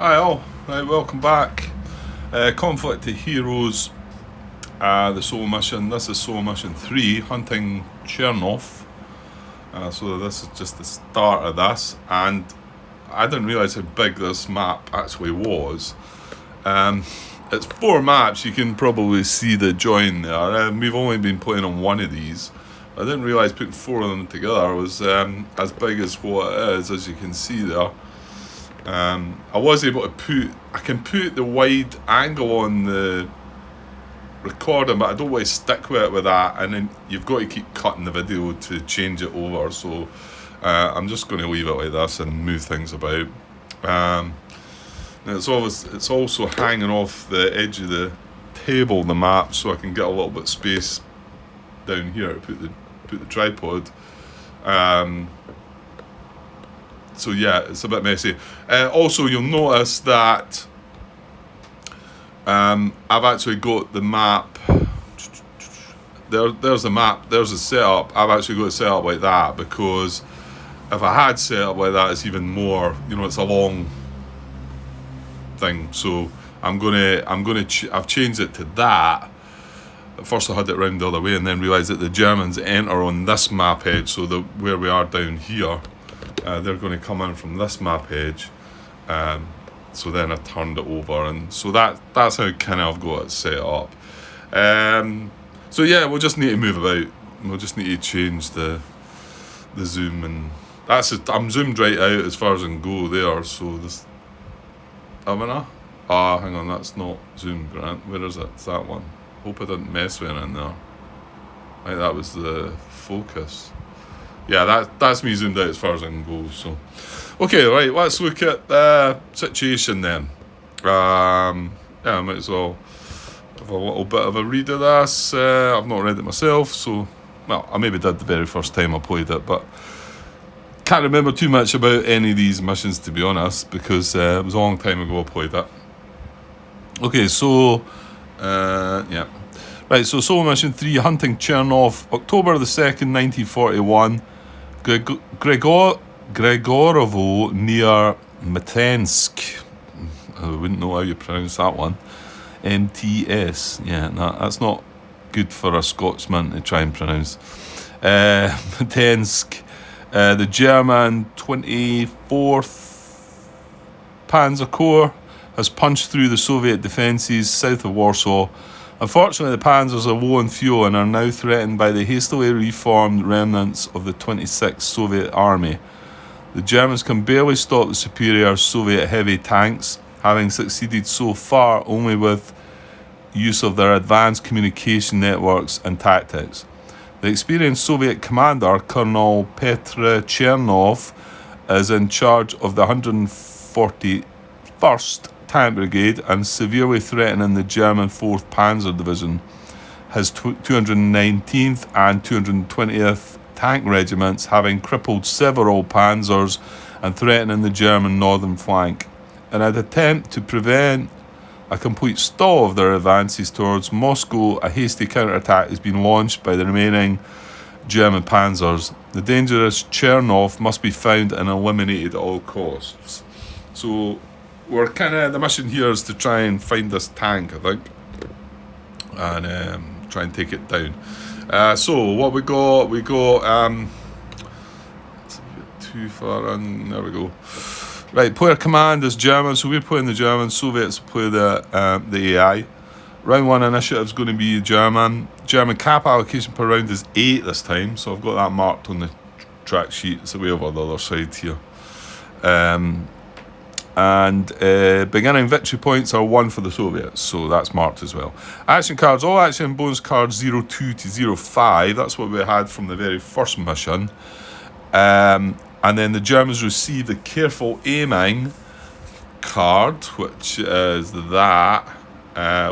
Hi all, right, welcome back. Conflict of Heroes, the solo mission. This is solo mission 3, hunting Chernov. So this is just the start of this, and I didn't realise how big this map actually was. It's 4 maps, you can probably see the join there. We've only been playing on one of these. I didn't realise putting 4 of them together was as big as what it is, as you can see there. I was able to I can put the wide angle on the recording, but I don't want to stick with it with that, and then you've got to keep cutting the video to change it over, so I'm just going to leave it like this and move things about. It's also hanging off the edge of the table, the map, so I can get a little bit of space down here to put the tripod. So yeah, it's a bit messy. Also, you'll notice that I've actually got the map. There's the map. There's the setup. I've actually got it set up like that because if I had set up like that, it's even more. It's a long thing. So I've changed it to that. At first, I had it round the other way, and then realised that the Germans enter on this map edge. So where we are down here. They're going to come in from this map edge, so then I turned it over, and so that's how kind of I've got it set up. So yeah, we'll just need to move about. We'll just need to change the zoom, and that's it. I'm zoomed right out as far as I can go there. So this, am I not? Hang on, that's not zoom, Grant. Where is it? It's that one. Hope I didn't mess with it in there. Right, that was the focus. Yeah, that's me zoomed out as far as I can go. So, okay, right, let's look at the situation then. I might as well have a little bit of a read of this. I've not read it myself, so, well, I maybe did the very first time I played it, but can't remember too much about any of these missions, to be honest, because it was a long time ago I played it. Okay, so, yeah. Right, so Solo Mission 3, Hunting Chernov, October the 2nd, 1941. Gregorovo near Matensk. I wouldn't know how you pronounce that one. MTS. Yeah, that's not good for a Scotsman to try and pronounce. Matensk. The German 24th Panzer Corps has punched through the Soviet defences south of Warsaw. Unfortunately, the Panzers are low on fuel and are now threatened by the hastily reformed remnants of the 26th Soviet Army. The Germans can barely stop the superior Soviet heavy tanks, having succeeded so far only with use of their advanced communication networks and tactics. The experienced Soviet commander, Colonel Petr Chernov, is in charge of the 141st Tank Brigade and severely threatening the German 4th Panzer Division. His 219th and 220th Tank Regiments having crippled several panzers and threatening the German northern flank. In an attempt to prevent a complete stall of their advances towards Moscow, a hasty counterattack has been launched by the remaining German panzers. The dangerous Chernov must be found and eliminated at all costs. So we're the mission here is to try and find this tank, I think, and try and take it down. So what we got, it's a bit too far in, there we go. Right, player command is German, so we're playing the German, Soviets play the AI. Round 1 initiative is going to be German. German cap allocation per round is 8 this time, so I've got that marked on the track sheet. It's way over the other side here. And beginning victory points are 1 for the Soviets, so that's marked as well. Action cards, all action bonus cards 02 to 05, that's what we had from the very first mission. And then the Germans receive the careful aiming card, which is that,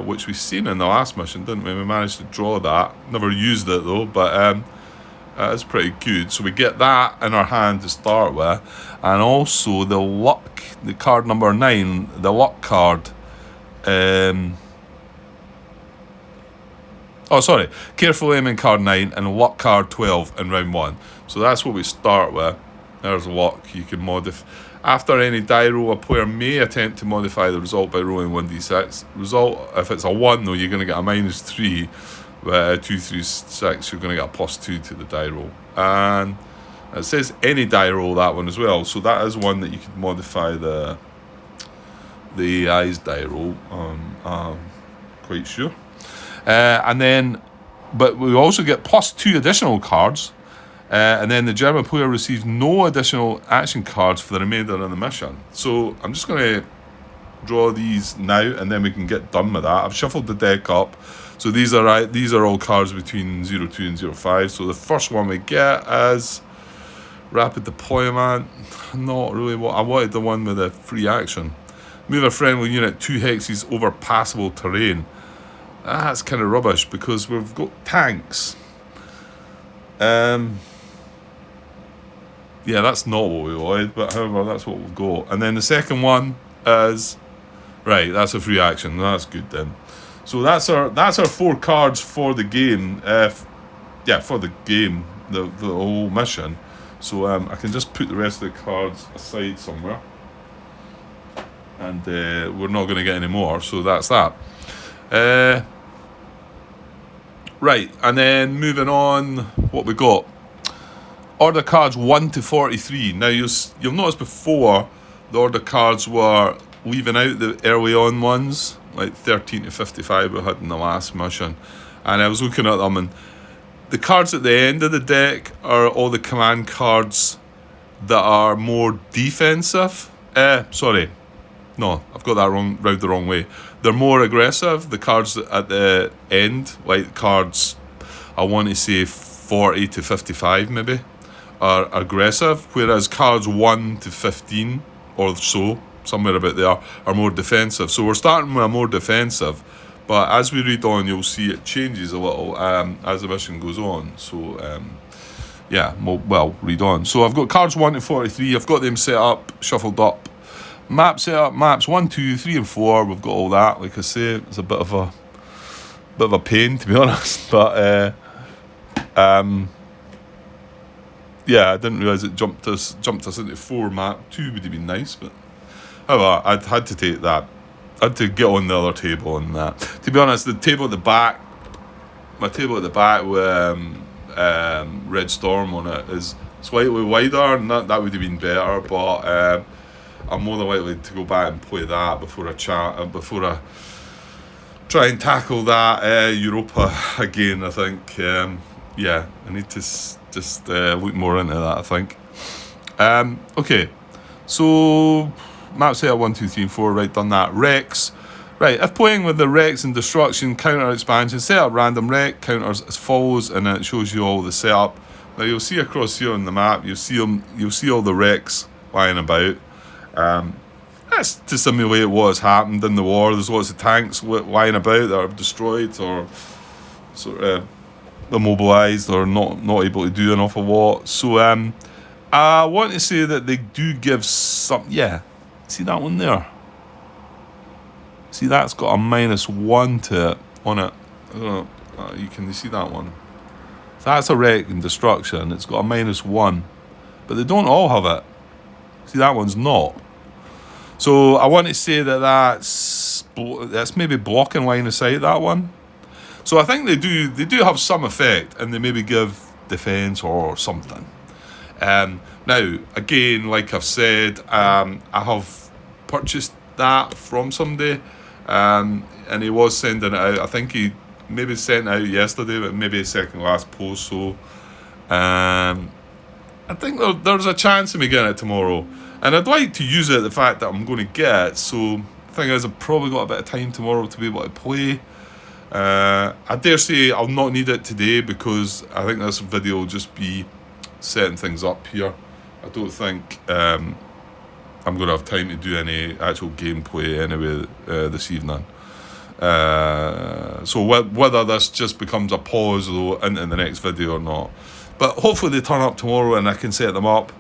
which we've seen in the last mission, didn't we? We managed to draw that, never used it though, but it's pretty good. So we get that in our hand to start with, and also the luck, the card number 9, the luck card. Careful aiming card 9 and luck card 12 in round 1. So that's what we start with. There's luck. You can modify. After any die roll, a player may attempt to modify the result by rolling 1d6. Result, if it's a 1 though, you're going to get a -3. But 2, 3, 6, you're going to get a +2 to the die roll. And it says any die roll, that one as well. So that is one that you can modify the AI's die roll. Quite sure. And then, but we also get +2 additional cards. And then the German player receives no additional action cards for the remainder of the mission. So I'm just going to draw these now, and then we can get done with that. I've shuffled the deck up. So these are all cards between 0-2 and 0-5. So the first one we get is Rapid Deployment. Not really what I wanted. The one with the free action. Move a friendly unit 2 hexes over passable terrain. That's kind of rubbish because we've got tanks. Yeah, that's not what we wanted, but however, that's what we've got. And then the second one is right. That's a free action. That's good then. So that's our 4 cards for the game. For the game, the whole mission. So I can just put the rest of the cards aside somewhere, and we're not going to get any more. So that's that. Right, and then moving on, what we got. Order cards 1 to 43. Now you'll notice before the order cards were leaving out the early on ones, like 13 to 55 we had in the last mission, and I was looking at them, and the cards at the end of the deck are all the command cards that are more defensive. Sorry, no, I've got that round the wrong way. They're more aggressive. The cards at the end, like cards, I want to say 40 to 55 maybe, are aggressive, whereas cards 1 to 15 or so, somewhere about there, are more defensive. So we're starting with a more defensive, but as we read on, you'll see it changes a little as the mission goes on. So read on. So I've got cards 1 to 43. I've got them set up, shuffled up. Map set up, maps 1, 2, 3, and 4. We've got all that. Like I say, it's a bit of a pain, to be honest, but I didn't realise it jumped us into 4 map. 2 would have been nice, but however, I'd had to take that. I had to get on the other table and that. To be honest, the table at the back, my table at the back with Red Storm on it is slightly wider, and that would have been better, but I'm more than likely to go back and play that before I try and tackle that Europa again. I think I need to just look more into that, I think. Okay, so map set up 1, 2, 3, and 4. Right, done that. Wrecks. Right, if playing with the wrecks and destruction counter expansion, set up random wreck counters as follows, and then it shows you all the setup. Now you'll see across here on the map, you'll see all the wrecks lying about. That's to simulate what has happened in the war. There's lots of tanks lying about that are destroyed or sort of immobilised or not able to do an awful lot. So I want to say that they do give some. Yeah, see that one there? See, that's got a -1 to it on it. I don't know. You see that one? So that's a wreck and destruction. It's got a -1, but they don't all have it. See, that one's not. So I want to say that's maybe blocking line of sight, that one. So I think they do have some effect, and they maybe give defense or something. Now again, like I've said, I have purchased that from somebody, and he was sending it out. I think he maybe sent it out yesterday, but maybe a second last post. So I think there's a chance of me getting it tomorrow. And I'd like to use it, the fact that I'm going to get it. So the thing is, I've probably got a bit of time tomorrow to be able to play. I dare say I'll not need it today, because I think this video will just be setting things up here. I don't think I'm going to have time to do any actual gameplay anyway this evening. So whether this just becomes a pause though into the next video or not. But hopefully they turn up tomorrow and I can set them up.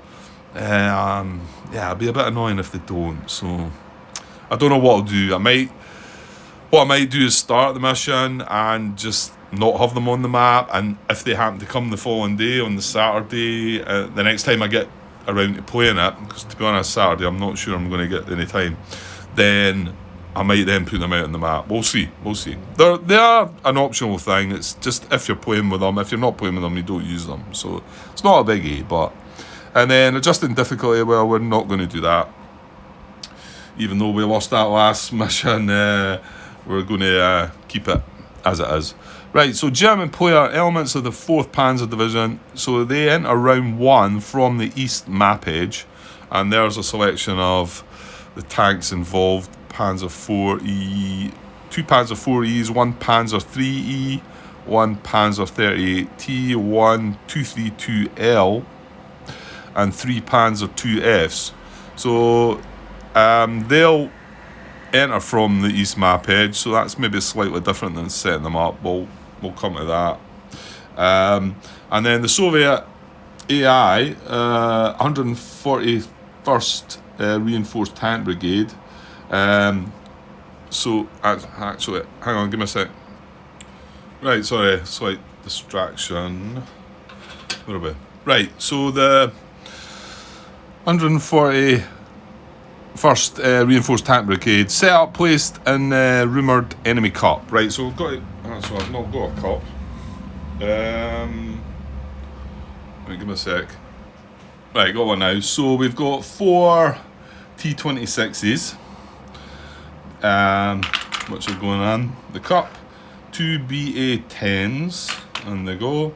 It'll be a bit annoying if they don't. So I don't know what I'll do. What I might do is start the mission and just not have them on the map. And if they happen to come the following day, on the Saturday, the next time I get around to playing it, because to be honest, Saturday I'm not sure I'm going to get any time, then I might then put them out on the map. We'll see. They are an optional thing. It's just if you're playing with them. If you're not playing with them, you don't use them. So it's not a biggie. But and then adjusting difficulty. Well, we're not going to do that. Even though we lost that last mission, we're going to keep it as it is. Right, so German player, elements of the 4th Panzer Division. So they enter round 1 from the east map edge. And there's a selection of the tanks involved. Panzer 4E, 2 Panzer 4Es, 1 Panzer 3E, 1 Panzer 38T, 1 232L, and 3 Panzer 2Fs. So they'll enter from the east map edge, so that's maybe slightly different than setting them up. We'll come to that. And then the Soviet AI, 141st Reinforced Tank Brigade. So actually, hang on, give me a sec. Right, sorry, slight distraction. Where are we? Right, so the 141st Reinforced Tank Brigade set up, placed in rumoured enemy cup. Right, so we've got it. So I've not got a cup. Right, give me a sec. Right, got one now. So we've got 4 T-26s. Which are going on the cup, 2 BA-10s, and they go,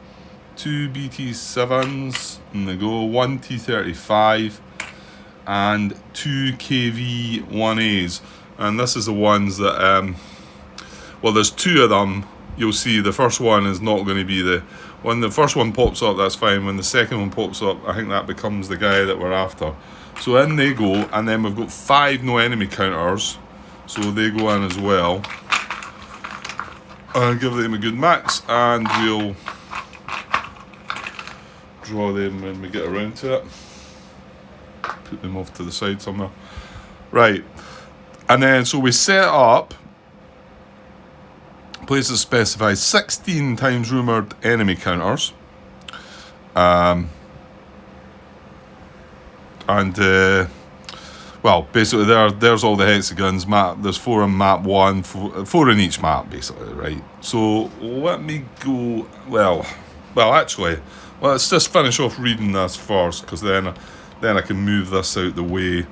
2 BT-7s, and they go, 1 T-35, and 2 KV-1As. And this is the ones that, well, there's 2 of them. You'll see the first one is not going to be when the first one pops up, that's fine. When the second one pops up, I think that becomes the guy that we're after. So in they go, and then we've got 5 no enemy counters. So they go in as well. I'll give them a good max, and we'll draw them when we get around to it. Put them off to the side somewhere. Right. And then, so we set up, places specified 16 times rumoured enemy counters. Well, basically, there's all the hexagons. There's 4 in map 1, 4 in each map, basically, right? So let me go. Well, actually, let's just finish off reading this first, because then I can move this out the way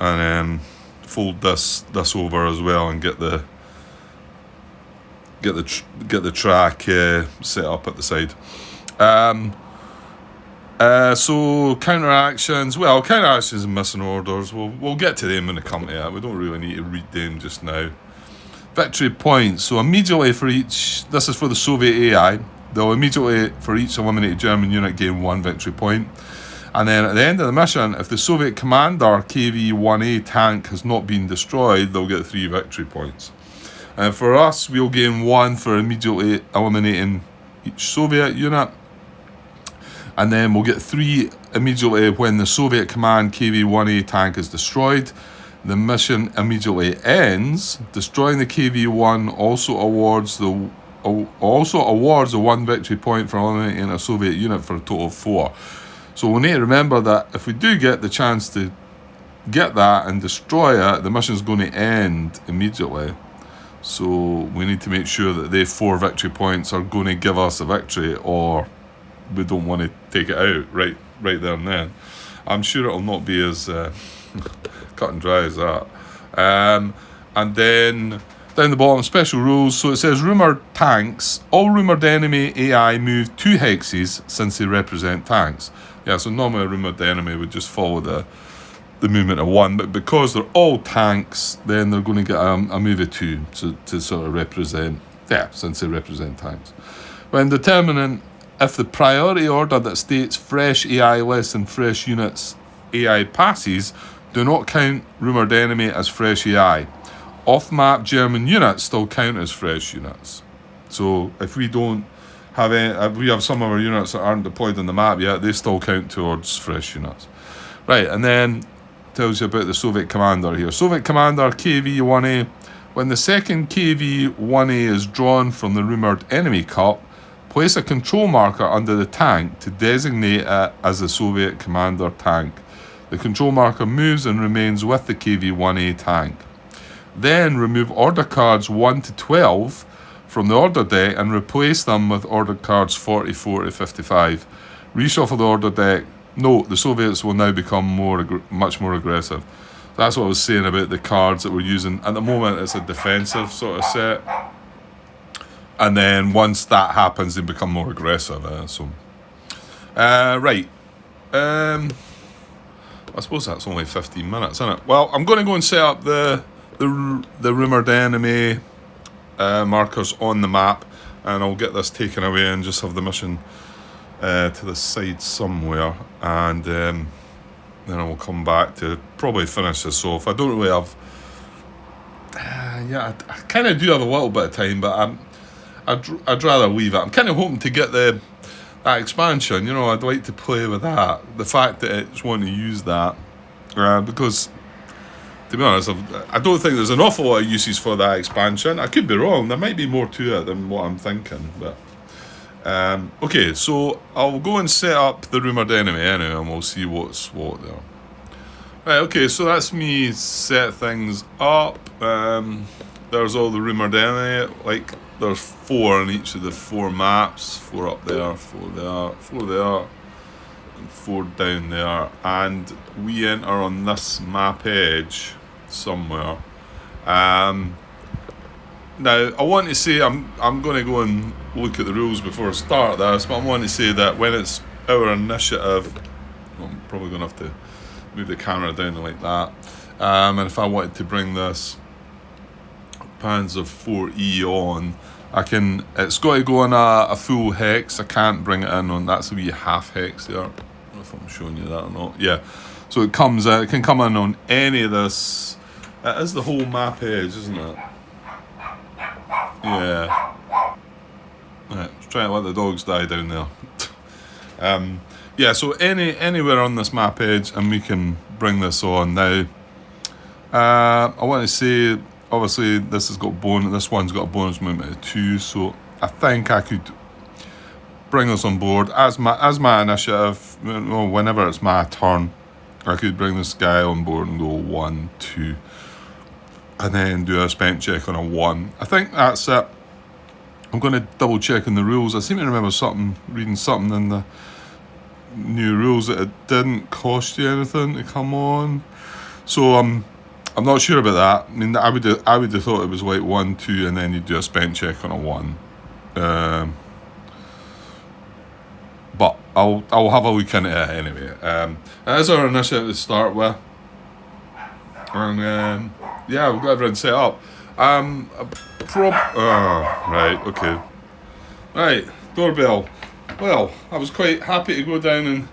and fold this over as well and get the track set up at the side. So counter-actions and missing orders, we'll get to them when they come to it. We don't really need to read them just now. Victory points, so immediately for each, this is for the Soviet AI, they'll immediately for each eliminated German unit gain 1 victory point. And then at the end of the mission, if the Soviet commander KV-1A tank has not been destroyed, they'll get 3 victory points. And for us, we'll gain 1 for immediately eliminating each Soviet unit. And then we'll get 3 immediately when the Soviet command KV-1A tank is destroyed. The mission immediately ends. Destroying the KV-1 also awards a 1 victory point for eliminating a Soviet unit for a total of 4. So we need to remember that if we do get the chance to get that and destroy it, the mission is going to end immediately. So we need to make sure that they 4 victory points are going to give us a victory, or we don't want to take it out right there and then. I'm sure it'll not be as cut and dry as that. And then down the bottom, special rules. So it says rumoured tanks. All rumoured enemy AI move 2 hexes since they represent tanks. Yeah, so normally a rumoured enemy would just follow the movement of 1, but because they're all tanks, then they're going to get a move of 2 to sort of represent, since they represent tanks. When determining if the priority order that states fresh AI less than fresh units AI passes, do not count rumoured enemy as fresh AI. Off-map German units still count as fresh units. So if we don't have any, if we have some of our units that aren't deployed on the map yet, they still count towards fresh units. Right, and then tells you about the Soviet commander here. Soviet commander KV-1A. When the second KV-1A is drawn from the rumoured enemy cup, Place a control marker under the tank to designate it as the Soviet commander tank. The control marker moves and remains with the KV-1A tank. Then remove order cards 1 to 12 from the order deck and replace them with order cards 44 to 55. Reshuffle the order deck. Note, the Soviets will now become much more aggressive. That's what I was saying about the cards that we're using. At the moment, it's a defensive sort of set. And then once that happens, they become more aggressive. Right. I suppose that's only 15 minutes, isn't it? Well, I'm going to go and set up the rumoured enemy markers on the map, and I'll get this taken away and just have the mission to the side somewhere, and then I will come back to probably finish this off. I don't really have... I kind of do have a little bit of time, but I'd rather leave it. I'm kind of hoping to get that expansion. You know, I'd like to play with that. The fact that it's wanting to use that, because, to be honest, I don't think there's an awful lot of uses for that expansion. I could be wrong. There might be more to it than what I'm thinking. But okay, so I'll go and set up the rumoured enemy anyway, and we'll see what's what there. Right, okay, so that's me set things up. There's all the rumoured enemy. Like, there's 4 on each of the 4 maps. 4 up there, 4 there, 4 there, and 4 down there. And we enter on this map edge somewhere. Now, I want to say, I'm going to go and look at the rules before I start this, but I want to say that when it's our initiative, I'm probably going to have to move the camera down like that. And if I wanted to bring this Panzer 4E on, it's got to go on a full hex. I can't bring it in on, that's a wee half hex there. I don't know if I'm showing you that or not. Yeah, so it can come in on any of this. It is the whole map edge, isn't it? Yeah. Right, trying to let the dogs die down there. Yeah, so anywhere on this map edge, and we can bring this on now. I want to say, obviously, this one's got a bonus movement of 2, so I think I could bring this on board as my initiative. Whenever it's my turn, I could bring this guy on board and go 1, 2, and then do a spent check on a 1. I think that's it. I'm going to double check in the rules. I seem to remember reading something in the new rules that it didn't cost you anything to come on. So I'm not sure about that. I mean, I would have thought it was like 1, 2, and then you do a spent check on a 1. But I'll have a look into it anyway. That is our initiative to start with, and yeah, we've got everything set up. Right, okay. Right, doorbell. Well, I was quite happy to go down and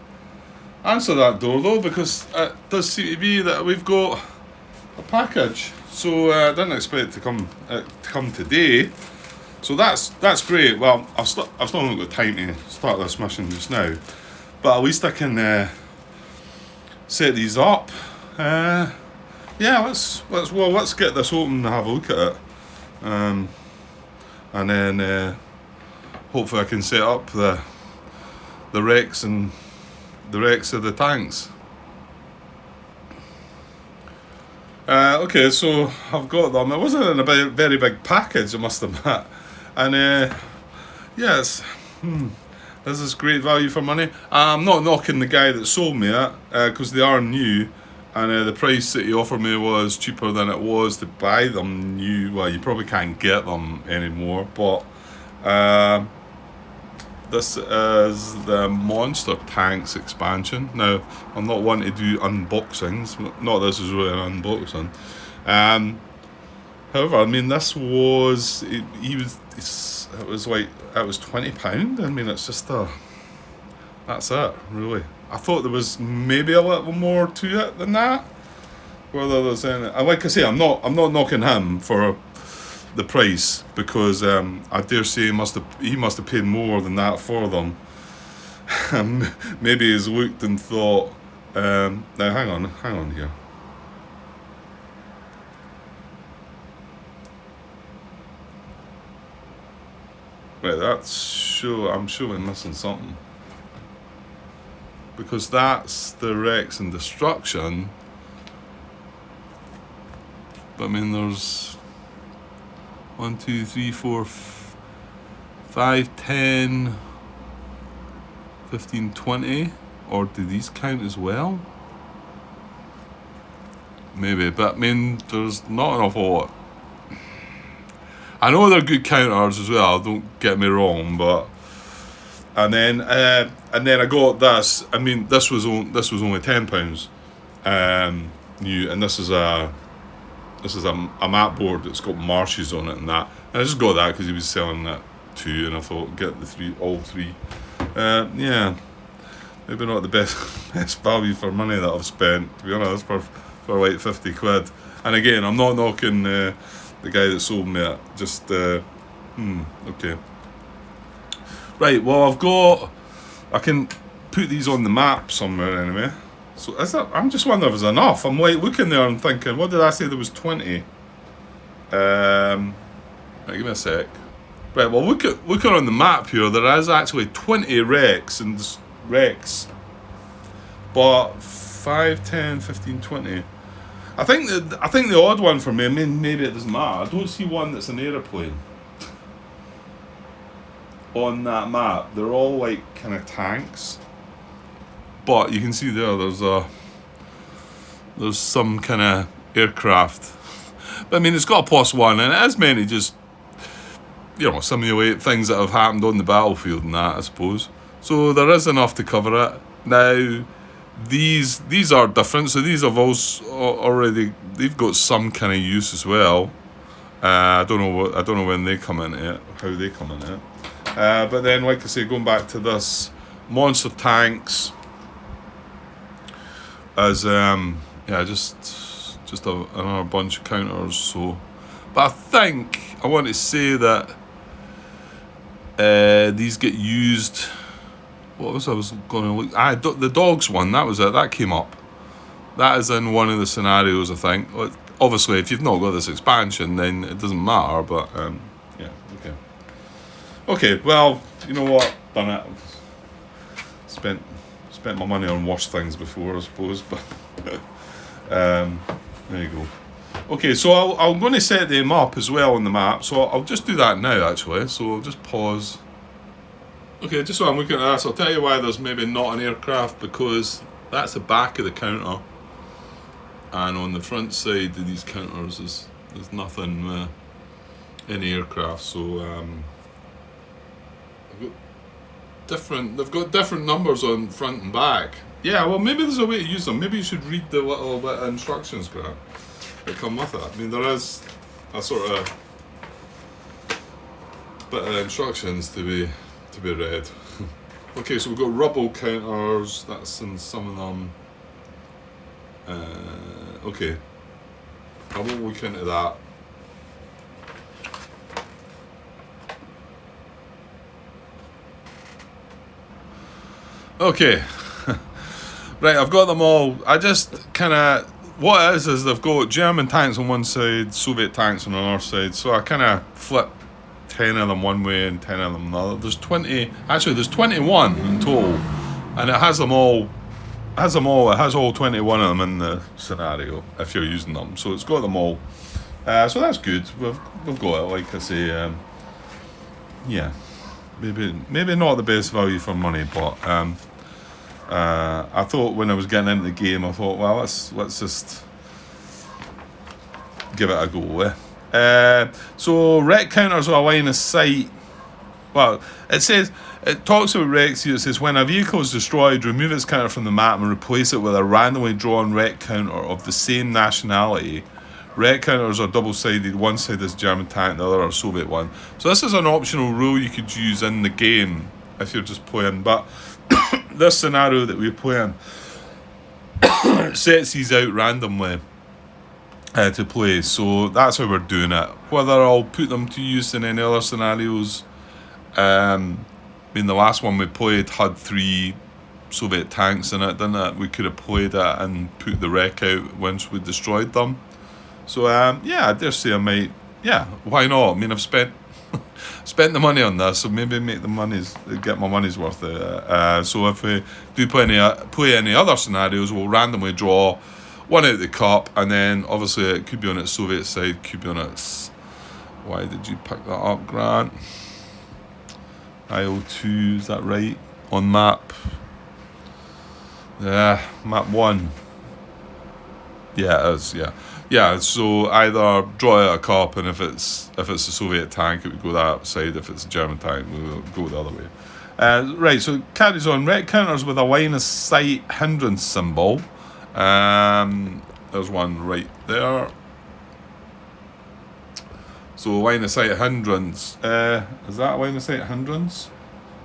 answer that door though, because it does seem to be that we've got a package. So I didn't expect it to come today. So that's great. Well, I've still not got time to start this mission just now, but at least I can set these up. Yeah, let's get this open and have a look at it, and then hopefully I can set up the wrecks and the wrecks of the tanks. Okay, so I've got them. It wasn't in a very big package, I must admit, and yes, this is great value for money. I'm not knocking the guy that sold me it, because they are new. And the price that he offered me was cheaper than it was to buy them new. Well, you probably can't get them anymore, but this is the Monster Tanks expansion. Now, I'm not one to do unboxings. Not this is really an unboxing. However, I mean, this was... It was £20. I mean, it's just that's it, really. I thought there was maybe a little more to it than that. Whether there's any, like I say, I'm not knocking him for the price, because I dare say he must have paid more than that for them. Maybe he's looked and thought, now hang on here. Right, that's sure we're missing something. Because that's the wrecks and destruction. But I mean, there's 1, 2, 3, 4, 5, 10, 15, 20. Or do these count as well? Maybe, but I mean, there's not an awful lot. I know they're good counters as well, don't get me wrong, but and then I got this. I mean, this was only £10 new, and this is a mat board that's got marshes on it and that. And I just got that because he was selling that too, and I thought get all three. Yeah, maybe not the best value for money that I've spent, to be honest, for like 50 quid. And again, I'm not knocking the guy that sold me it. Just okay. Right, well, I can put these on the map somewhere anyway. So I'm just wondering if it's enough. I'm like looking there and thinking, what did I say there was 20? Right, give me a sec. Right, well, looking on the map here, there is actually 20 wrecks, but 5, 10, 15, 20. I think the odd one for me, I mean, maybe it doesn't matter. I don't see one that's an aeroplane on that map. They're all like kind of tanks, but you can see there's some kind of aircraft. But I mean, it's got a +1, and it is meant to just, simulate things that have happened on the battlefield and that, I suppose. So there is enough to cover it. Now, these are different. So these have they've got some kind of use as well. I don't know when they come into it, how they come into it. But then, like I say, going back to this monster tanks as just another bunch of counters. So, but I think I want to say that these get used. What was I was going to look? The dogs one. That was it. That came up. That is in one of the scenarios, I think. Obviously, if you've not got this expansion, then it doesn't matter. But yeah, okay. Okay, well, you know what? Done it. Spent my money on worse things before, I suppose. But there you go. Okay, so I'm going to set them up as well on the map. So I'll just do that now, actually. So I'll just pause. Okay, just so I'm looking at this, I'll tell you why there's maybe not an aircraft, because that's the back of the counter, and on the front side of these counters there's nothing, any aircraft. So they've got different numbers on front and back. Yeah, well, maybe there's a way to use them. Maybe you should read the little bit of instructions, Grant, that come with it. I mean, there is a sort of bit of instructions to be read. Okay, so we've got rubble counters. That's in some of them. Okay, I won't look into that. Okay. Right, I've got them all. I just kind of, what it is they've got German tanks on one side, Soviet tanks on the other side. So I kind of flip 10 of them one way and 10 of them the other. There's 21 in total, and it has them all. It has all 21 of them in the scenario if you're using them. So it's got them all. So that's good. We've got it. Like I say, yeah, maybe not the best value for money, but I thought when I was getting into the game, I thought, well, let's just give it a go. So wreck counters are a line of sight. Well, it talks about wrecks here. It says when a vehicle is destroyed, remove its counter from the map and replace it with a randomly drawn wreck counter of the same nationality. Wreck counters are double-sided. One side is German tank, the other a Soviet one. So this is an optional rule you could use in the game if you're just playing. But this scenario that we're playing sets these out randomly to play, so that's how we're doing it. Whether I'll put them to use in any other scenarios, I mean, the last one we played had 3 Soviet tanks in it, didn't it? We could have played it and put the wreck out once we destroyed them. So yeah, I dare say I might. Yeah, why not? I mean, I've spent spent the money on this, so maybe get my money's worth out of it. So if we do play any other scenarios, we'll randomly draw one out of the cup, and then obviously it could be on its Soviet side, could be on its... Why did you pick that up, Grant? IO2, is that right? On map? Yeah, map 1. Yeah, it is, yeah. Yeah, so either draw out a cup, and if it's a Soviet tank, it would go that side. If it's a German tank, we will go the other way. Right, so it carries on. Ret counters with a line of sight hindrance symbol. There's one right there. So line of sight hindrance. Is that a line of sight hindrance?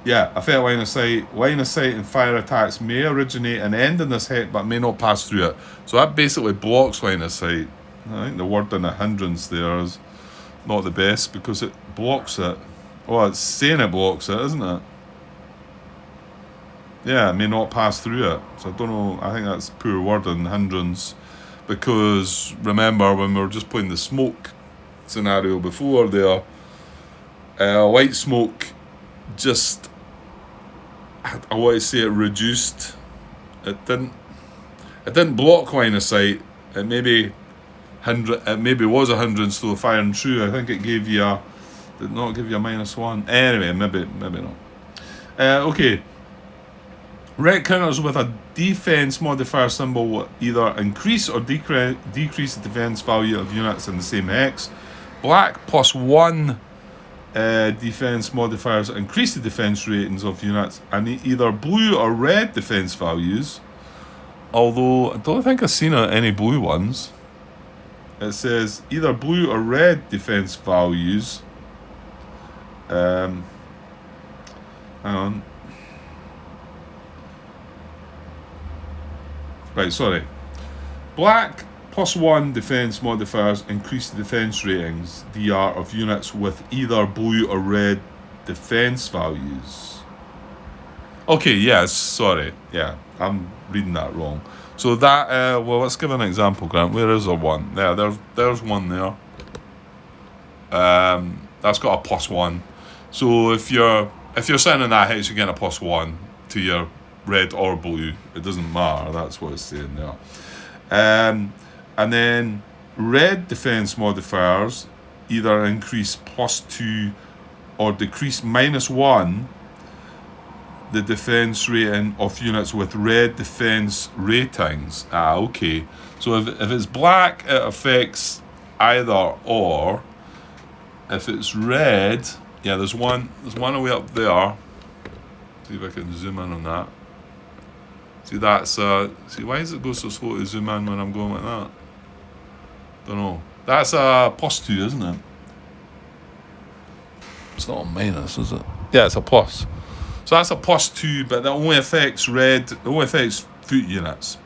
Yeah, a fair line of sight. Line of sight and fire attacks may originate and end in this head, but may not pass through it. So that basically blocks line of sight. I think the word in a hindrance there is not the best because it blocks it. Oh, it's saying it blocks it, isn't it? Yeah, it may not pass through it. So I don't know. I think that's poor wording, hindrance. Because remember, when we were just playing the smoke scenario before there, white smoke just... I want to say it reduced. It didn't block line of sight. It maybe was a hindrance though, firing through. I think it gave you did not give you a -1. Anyway, maybe not. Okay. Ret counters with a defense modifier symbol will either increase or decrease the defense value of units in the same hex. Black +1 defense modifiers increase the defense ratings of units, and either blue or red defense values, although I don't think I've seen any blue ones. It says either blue or red defense values. Hang on. Right, sorry. Black +1 defense modifiers increase the defense ratings, DR, of units with either blue or red defense values. Okay, yes, sorry. Yeah, I'm reading that wrong. So that, well, let's give an example, Grant. Where is there one? Yeah, there's one there. That's got a +1. So if you're sitting in that hex, you're getting a +1 to your red or blue. It doesn't matter. That's what it's saying there. And then red defense modifiers either increase +2 or decrease -1 the defense rating of units with red defense ratings. Okay. So if it's black, it affects either or. If it's red, yeah, there's one away up there. See if I can zoom in on that. See, that's see, why does it go so slow to zoom in when I'm going like that? Don't know. That's a +2, isn't it? It's not a minus, is it? Yeah, it's a plus. So that's a +2, but that only affects red. It only affects foot units.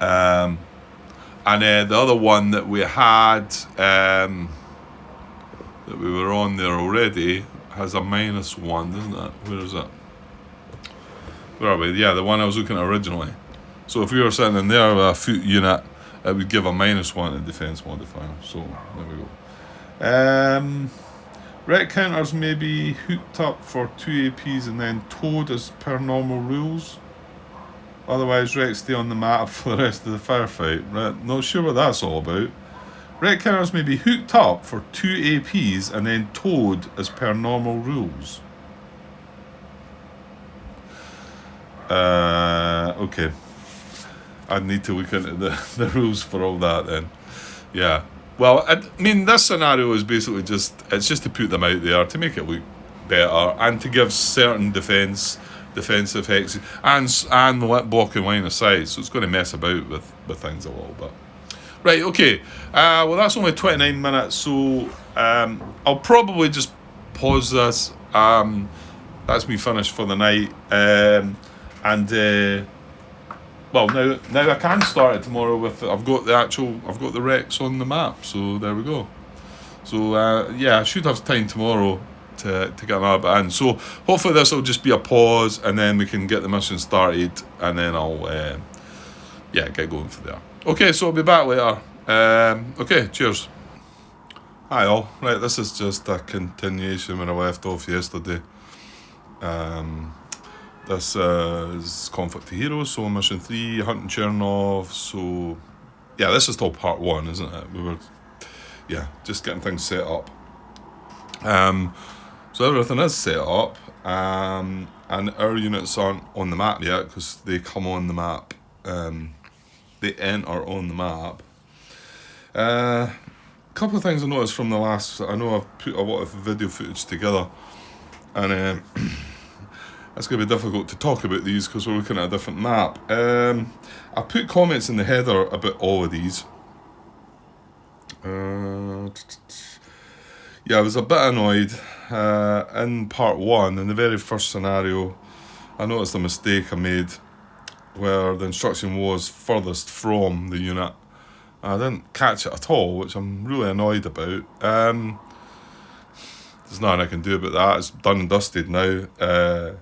And the other one that we had, that we were on there already, has a -1, doesn't it? Where is it? Where are we? Yeah, the one I was looking at originally. So if we were sitting in there with a foot unit, it would give a -1 to defense modifier. So there we go. Ret counters may be hooked up for 2 APs and then towed as per normal rules. Otherwise, Ret stay on the map for the rest of the firefight. Right, not sure what that's all about. Ret counters may be hooked up for 2 APs and then towed as per normal rules. Okay. I'd need to look into the rules for all that then. Yeah. Well, I mean, this scenario is basically it's just to put them out there, to make it look better, and to give certain defensive hexes, and blocking line of sight, so it's going to mess about with things a little bit. Right, okay. Well, that's only 29 minutes, so I'll probably just pause this. That's me finished for the night. Well, now I can start it tomorrow with. I've got the wrecks on the map, so there we go. So yeah, I should have time tomorrow to get another bit in. So hopefully this will just be a pause, and then we can get the mission started, and then I'll get going for there. Okay, so I'll be back later. Okay, cheers. Hi all. Right, this is just a continuation where I left off yesterday. Um, this is Conflict to Heroes, so Mission 3, Hunting Chernov, so... Yeah, this is still part 1, isn't it? We were, just getting things set up. So everything is set up, and our units aren't on the map yet, because they come on the map, they enter on the map. Couple of things I noticed from the last. I know I've put a lot of video footage together, and it's going to be difficult to talk about these because we're looking at a different map. I put comments in the header about all of these. I was a bit annoyed in part 1, in the very first scenario. I noticed a mistake I made where the instruction was furthest from the unit. I didn't catch it at all, which I'm really annoyed about. There's nothing I can do about that. It's done and dusted now. I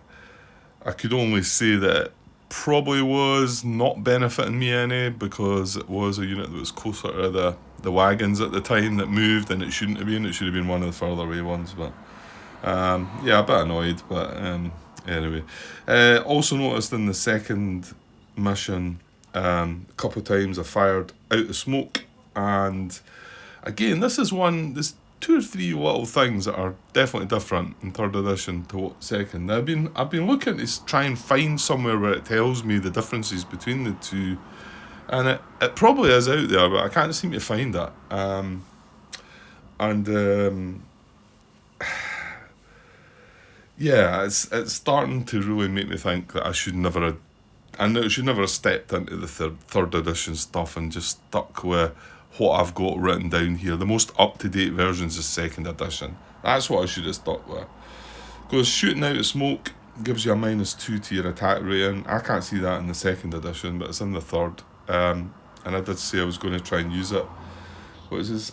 could only say that it probably was not benefiting me any, because it was a unit that was closer to the wagons at the time that moved, and it shouldn't have been. It should have been one of the further away ones. But a bit annoyed. But anyway, also noticed in the second mission, a couple of times I fired out of smoke, and again, there's 2 or 3 little things that are definitely different in 3rd edition to 2nd. Now, I've been looking to try and find somewhere where it tells me the differences between the two, and it probably is out there, but I can't seem to find it. It's starting to really make me think that I should never have stepped into the third edition stuff and just stuck with what I've got written down here. The most up-to-date versions is 2nd edition. That's what I should have stuck with. Because shooting out of smoke gives you a -2 to your attack rating. I can't see that in the 2nd edition, but it's in the 3rd. And I did say I was going to try and use it, which is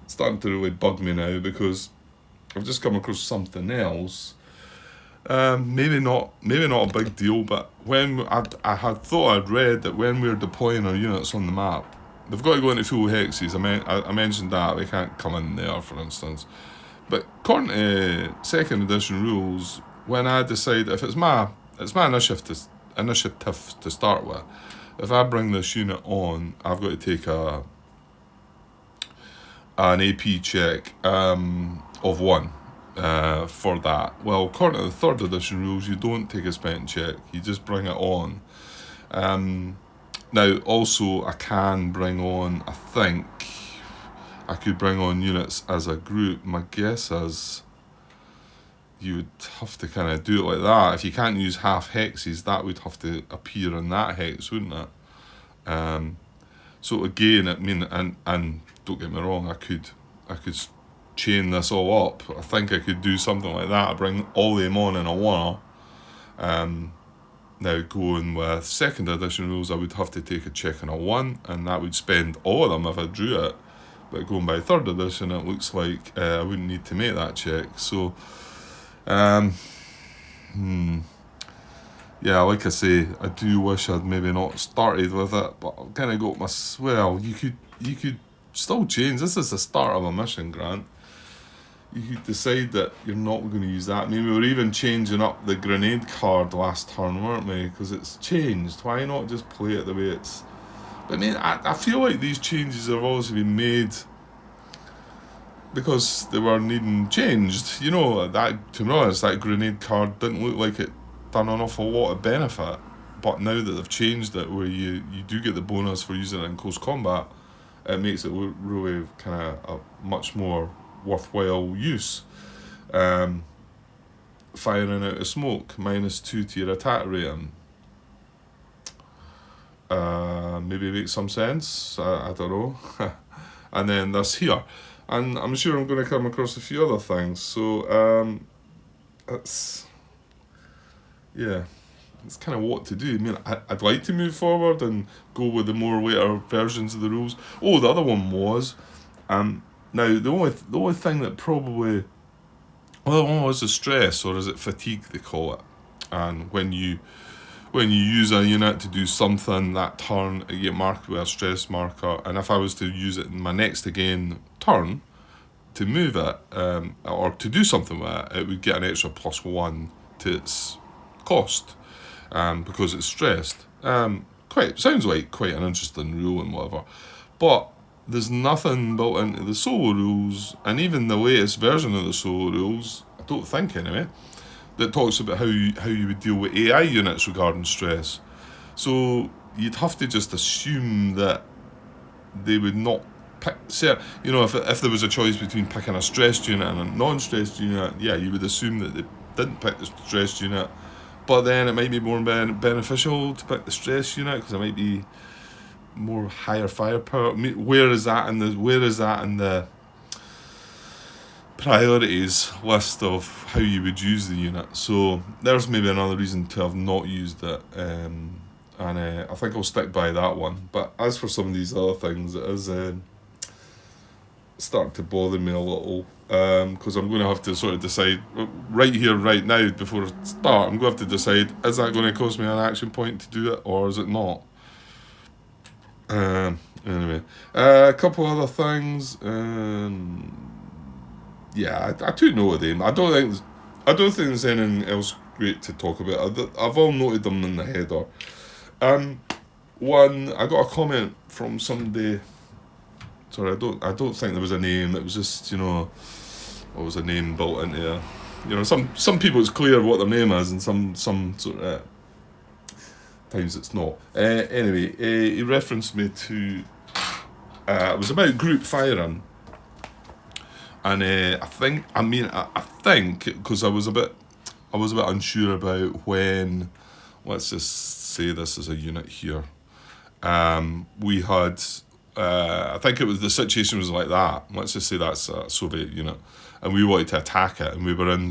starting to really bug me now, because I've just come across something else. Maybe not a big deal, but when I had thought I'd read that when we're deploying our units on the map, they've got to go into full hexes. I mentioned that they can't come in there, for instance. But according to 2nd edition rules, when I decide if it's my initiative to start with, if I bring this unit on, I've got to take an AP check of 1. For that. Well, according to the 3rd edition rules, you don't take a spent check, you just bring it on. Now, also, I can bring on, I think, I could bring on units as a group. My guess is you would have to kind of do it like that. If you can't use half hexes, that would have to appear in that hex, wouldn't it? So again, and don't get me wrong, I could chain this all up. I think I could do something like that. I bring all them on in a one. Now, going with 2nd edition rules, I would have to take a check on a 1, and that would spend all of them if I drew it. But going by 3rd edition, it looks like I wouldn't need to make that check. So, like I say, I do wish I'd maybe not started with it, but I've kind of got my... Well, you could still change. This is the start of a mission, Grant. You could decide that you're not going to use that. I mean, we were even changing up the grenade card last turn, weren't we? Because it's changed. Why not just play it the way it's... But I mean, I feel like these changes have always been made because they were needing changed. You know, that, to be honest, that grenade card didn't look like it done an awful lot of benefit. But now that they've changed it, where you do get the bonus for using it in close combat, it makes it really kind of a much more worthwhile use. Firing out of smoke, -2 to your attack rating. Maybe makes some sense. I don't know. And then this here, and I'm sure I'm going to come across a few other things. So it's kind of what to do. I mean, I'd like to move forward and go with the more later versions of the rules. Oh, the other one was now, the only thing that probably... Well, the one was the stress, or is it fatigue they call it. And when you use a unit to do something that turn, you get marked with a stress marker. And if I was to use it in my next again turn, to move it or to do something with it, it would get an extra +1 to its cost because it's stressed. Sounds like quite an interesting rule and whatever, but there's nothing built into the solo rules, and even the latest version of the solo rules, I don't think anyway, that talks about how you would deal with AI units regarding stress. So you'd have to just assume that they would not pick, if there was a choice between picking a stressed unit and a non-stressed unit, yeah, you would assume that they didn't pick the stressed unit, but then it might be more beneficial to pick the stressed unit because it might be more higher firepower. Where is that in the priorities list of how you would use the unit? So there's maybe another reason to have not used it, and I think I'll stick by that one. But as for some of these other things, it is starting to bother me a little, because I'm going to have to sort of decide right here, right now, before I start. I'm going to have to decide, is that going to cost me an action point to do it, or is it not? Anyway, a couple other things. Yeah, I took note of them. I don't think there's anything else great to talk about. I've all noted them in the header. One, I got a comment from somebody. Sorry, I don't think there was a name. It was just, what was a name built into some people it's clear what their name is, and some sort of times it's not. Anyway, he referenced me to it was about group firing, and I think because I was a bit unsure about when. Let's just say this is a unit here. We had. I think the situation was like that. Let's just say that's a Soviet unit, and we wanted to attack it, and we were in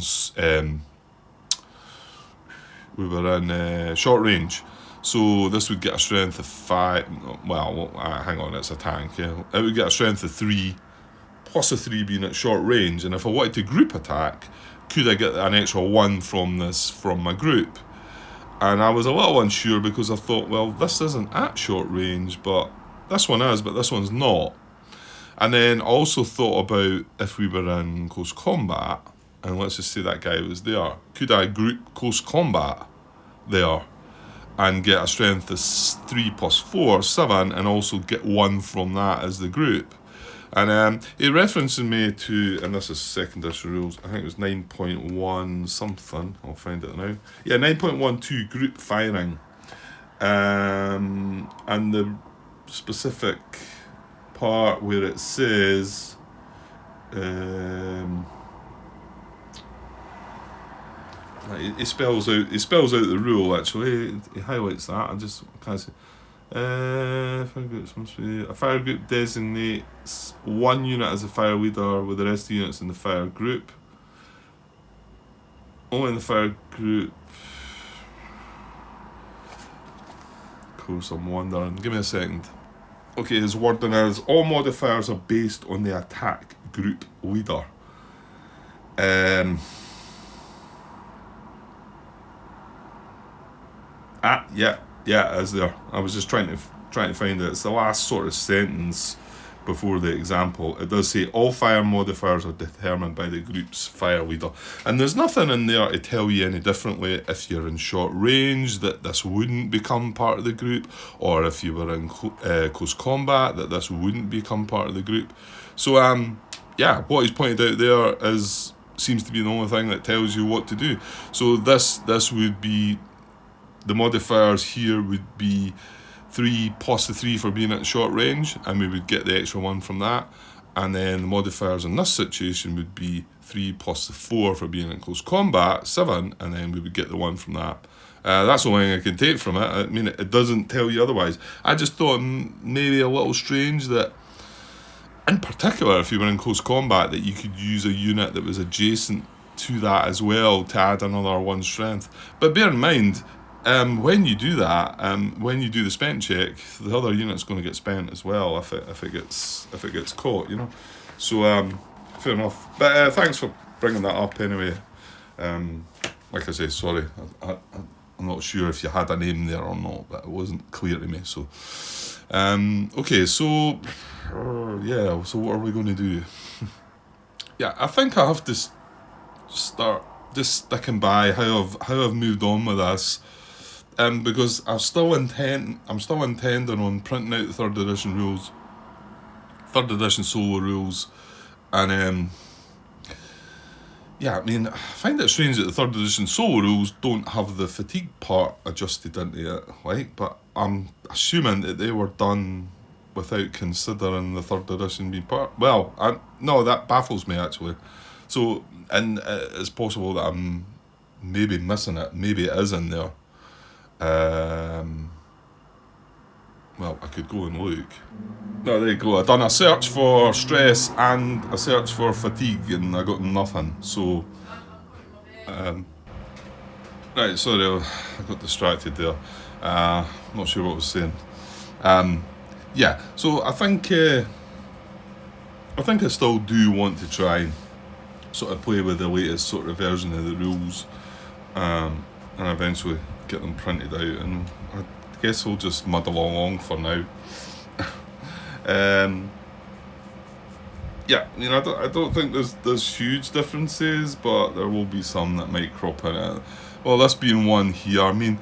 short range. So this would get a strength of 5. Well, hang on, it's a tank. Yeah, it would get a strength of 3, plus a 3 being at short range. And if I wanted to group attack, could I get an extra 1 from my group? And I was a little unsure because I thought, well, this isn't at short range, but this one is, but this one's not. And then also thought about if we were in close combat, and let's just say that guy was there, could I group close combat there and get a strength of 3 plus 4, 7, and also get 1 from that as the group? And he referencing me to, and this is second edition rules, I think it was 9.1 something, I'll find it now. Yeah, 9.12 group firing. And the specific part where it says, he spells out the rule. Actually, he highlights that. I just can't say. Fire groups must be a fire group designates one unit as a fire leader with the rest of the units in the fire group. Only in the fire group. Of course, I'm wondering. Give me a second. Okay, his wording is all modifiers are based on the attack group leader. Yeah, it is there. I was just trying to find it. It's the last sort of sentence before the example. It does say all fire modifiers are determined by the group's fire leader, and there's nothing in there to tell you any differently if you're in short range that this wouldn't become part of the group, or if you were in close combat that this wouldn't become part of the group. So what he's pointed out there seems to be the only thing that tells you what to do. So this would be, the modifiers here would be 3 plus the 3 for being at short range, and we would get the extra 1 from that. And then the modifiers in this situation would be 3 plus the 4 for being in close combat, 7, and then we would get the 1 from that. That's the only thing I can take from it. I mean, it doesn't tell you otherwise. I just thought maybe a little strange that, in particular, if you were in close combat, that you could use a unit that was adjacent to that as well to add another 1 strength. But bear in mind, when you do that, when you do the spent check, the other unit's going to get spent as well if it gets caught, you know. So fair enough. But thanks for bringing that up anyway. Like I say, sorry, I'm not sure if you had a name there or not, but it wasn't clear to me. So okay, so yeah, so what are we going to do? yeah, I think I have to start just sticking by how I've moved on with this. Because I'm still intending on printing out the third edition solo rules, and yeah, I mean, I find it strange that the third edition solo rules don't have the fatigue part adjusted into it, like, but I'm assuming that they were done without considering the third edition being part. Well, no, that baffles me actually. So, and it's possible that I'm maybe missing it. Maybe it is in there. Well, I could go and look. No, there you go. I done a search for stress and a search for fatigue, and I got nothing. So, right, sorry, I got distracted there. Not sure what I was saying. Yeah, so I think I still do want to try and sort of play with the latest sort of version of the rules, and eventually get them printed out. And I guess we'll just muddle along for now. Yeah, I mean, I don't think there's huge differences, but there will be some that might crop in it. Well, this being one here, I mean,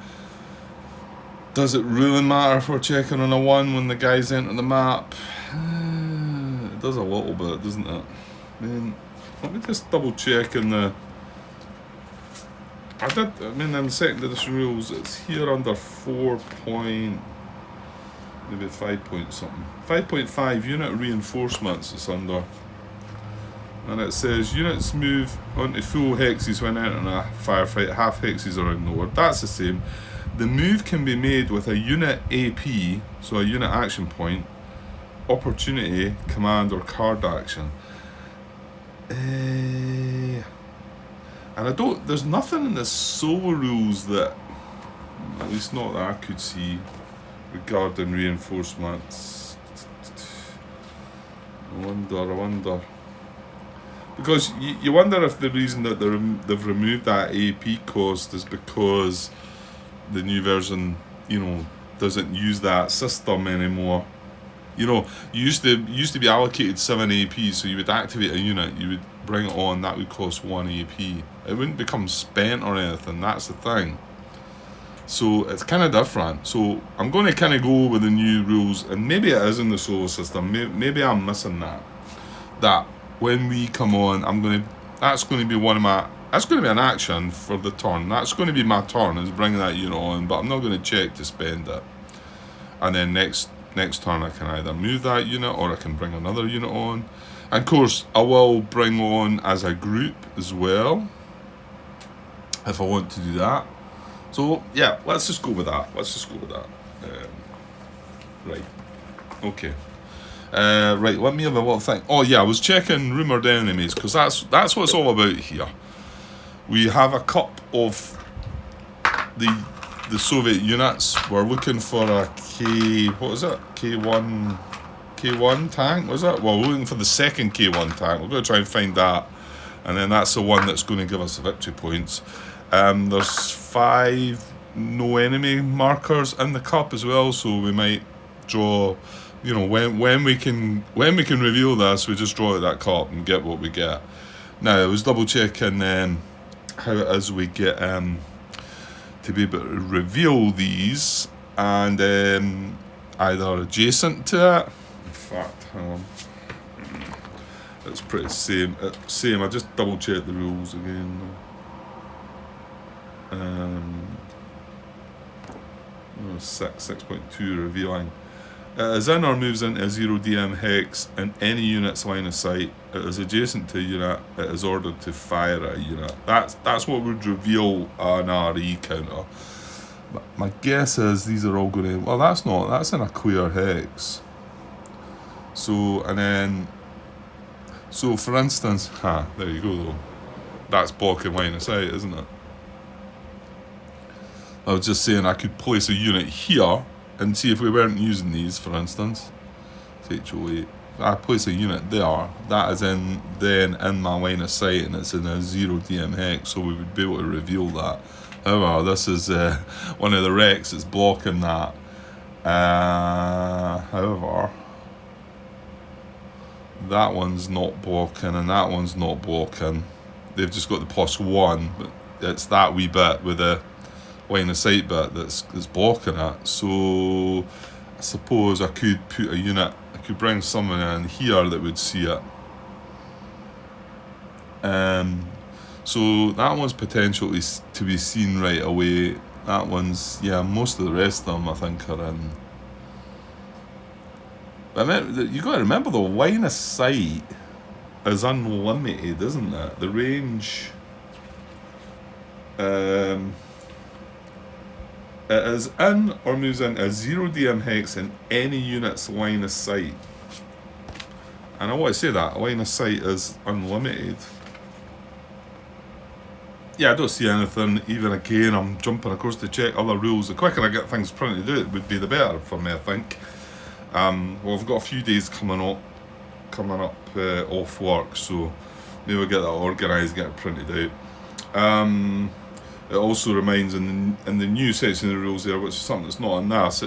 does it really matter if we're checking on a 1 when the guys enter the map? It does a little bit, doesn't it? I mean, let me just double check in the... in the second edition rules, it's here under 4 point... maybe 5 point something. 5.5 unit reinforcements it's under. And it says units move onto full hexes when entering a firefight, half hexes are ignored. That's the same. The move can be made with a unit AP, so a unit action point, opportunity, command, or card action. And there's nothing in the solo rules that, at least not that I could see, regarding reinforcements. I wonder. Because you wonder if the reason that they've removed that AP cost is because the new version, doesn't use that system anymore. You used to be allocated 7 AP, so you would activate a unit, you would bring it on, that would cost 1 AP. It wouldn't become spent or anything, that's the thing. So it's kind of different. So I'm going to kind of go with the new rules, and maybe it is in the solo system. Maybe I'm missing that. That when we come on, that's going to be an action for the turn. That's going to be my turn, is bringing that unit on, but I'm not going to check to spend it. And then next turn I can either move that unit or I can bring another unit on. And of course I will bring on as a group as well if I want to do that. So yeah, let's just go with that. Right. Okay. Right, let me have a little think. Oh yeah, I was checking rumoured enemies, because that's what it's all about here. We have a cup of the Soviet units. We're looking for a K1 tank, was it? Well, we're looking for the second K1 tank. We're going to try and find that, and then that's the one that's going to give us the victory points. There's 5 no enemy markers in the cup as well, so we might draw. When we can reveal this, we just draw out that cup and get what we get. Now I was double checking how it is we get to be able to reveal these, and either adjacent to it. In fact, hang on, it's pretty same. I just double checked the rules again. 6.2 revealing. It is in or moves into a 0 DM hex in any unit's line of sight. It is adjacent to a unit. It is ordered to fire at a unit. That's what would reveal an RE counter. But my guess is these are all going to... Well, that's in a clear hex. So for instance... there you go though. That's blocking line of sight, isn't it? I was just saying I could place a unit here and see if we weren't using these, for instance. COH. I place a unit there, that is in my line of sight, and it's in a 0 DM hex, so we would be able to reveal that. However, this is one of the wrecks that's blocking that. However, that one's not blocking, and that one's not blocking. They've just got the +1, but it's that wee bit with the line of sight bit that's blocking it. So I suppose I could put a unit, I could bring someone in here that would see it. So that one's potentially to be seen right away. That one's, yeah, most of the rest of them I think are in. But you got to remember the line of sight is unlimited, isn't it? The range, it is in or moves in a 0 DM hex in any unit's line of sight. And I want to say that line of sight is unlimited. Yeah, I don't see anything. Even again, I'm jumping across to check other rules. The quicker I get things printed out, it would be the better for me, I think. Well, I've got a few days coming up off work, so maybe we'll get that organised, get it printed out. It also reminds in the new section of the rules there, which is something that's not in this,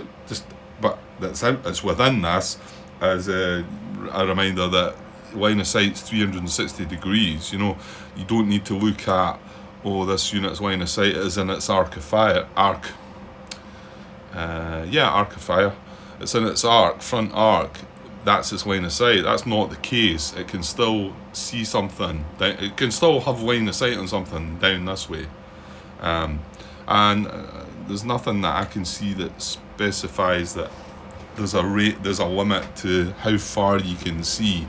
but it's within this, as a reminder that line of sight's 360 degrees. You know, you don't need to look at, oh, this unit's line of sight is in its arc of fire. Arc of fire. It's in its front arc. That's its line of sight. That's not the case. It can still see something. It can still have line of sight on something down this way. And there's nothing that I can see that specifies that there's a limit to how far you can see.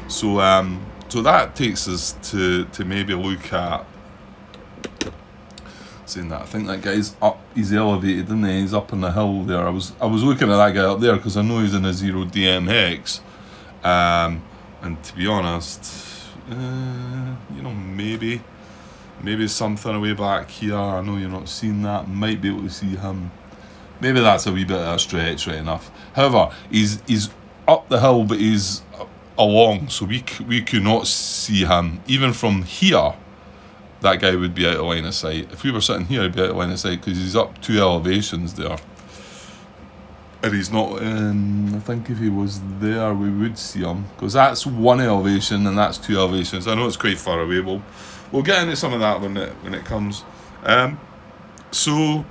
So that takes us to maybe look at, saying that, I think that guy's up, he's elevated, isn't he? He's up on the hill there. I was looking at that guy up there because I know he's in a 0 DM hex, and to be honest, maybe something away back here. I know you're not seeing that. Might be able to see him. Maybe that's a wee bit of a stretch, right enough. However, he's up the hill, but he's along, so we could not see him even from here. That guy would be out of line of sight. If we were sitting here, he'd be out of line of sight because he's up 2 elevations there. And he's not in. I think if he was there, we would see him because that's 1 elevation and that's 2 elevations. I know it's quite far away. We'll get into some of that when it comes. So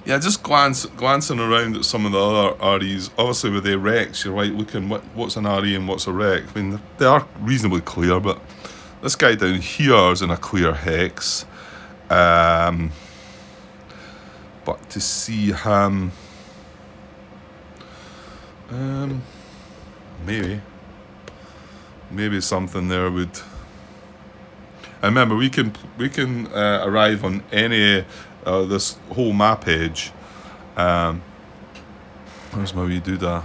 yeah, just glancing around at some of the other REs. Obviously, with the wrecks, you're right. Looking what's an RE and what's a wreck. I mean, they are reasonably clear, but this guy down here is in a clear hex. But to see him, maybe something there would. And remember, we can arrive on any this whole map edge. Where's my wee doodah?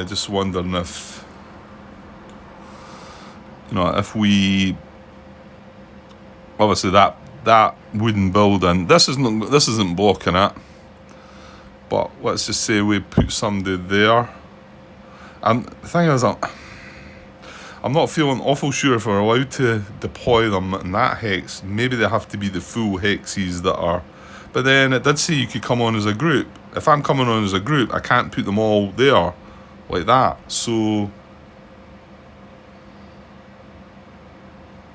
Just wondering if, if we, obviously that wooden building, this isn't blocking it, but let's just say we put somebody there. And the thing is, I'm not feeling awful sure if we're allowed to deploy them in that hex. Maybe they have to be the full hexes that are. But then it did say you could come on as a group. If I'm coming on as a group, I can't put them all there like that. So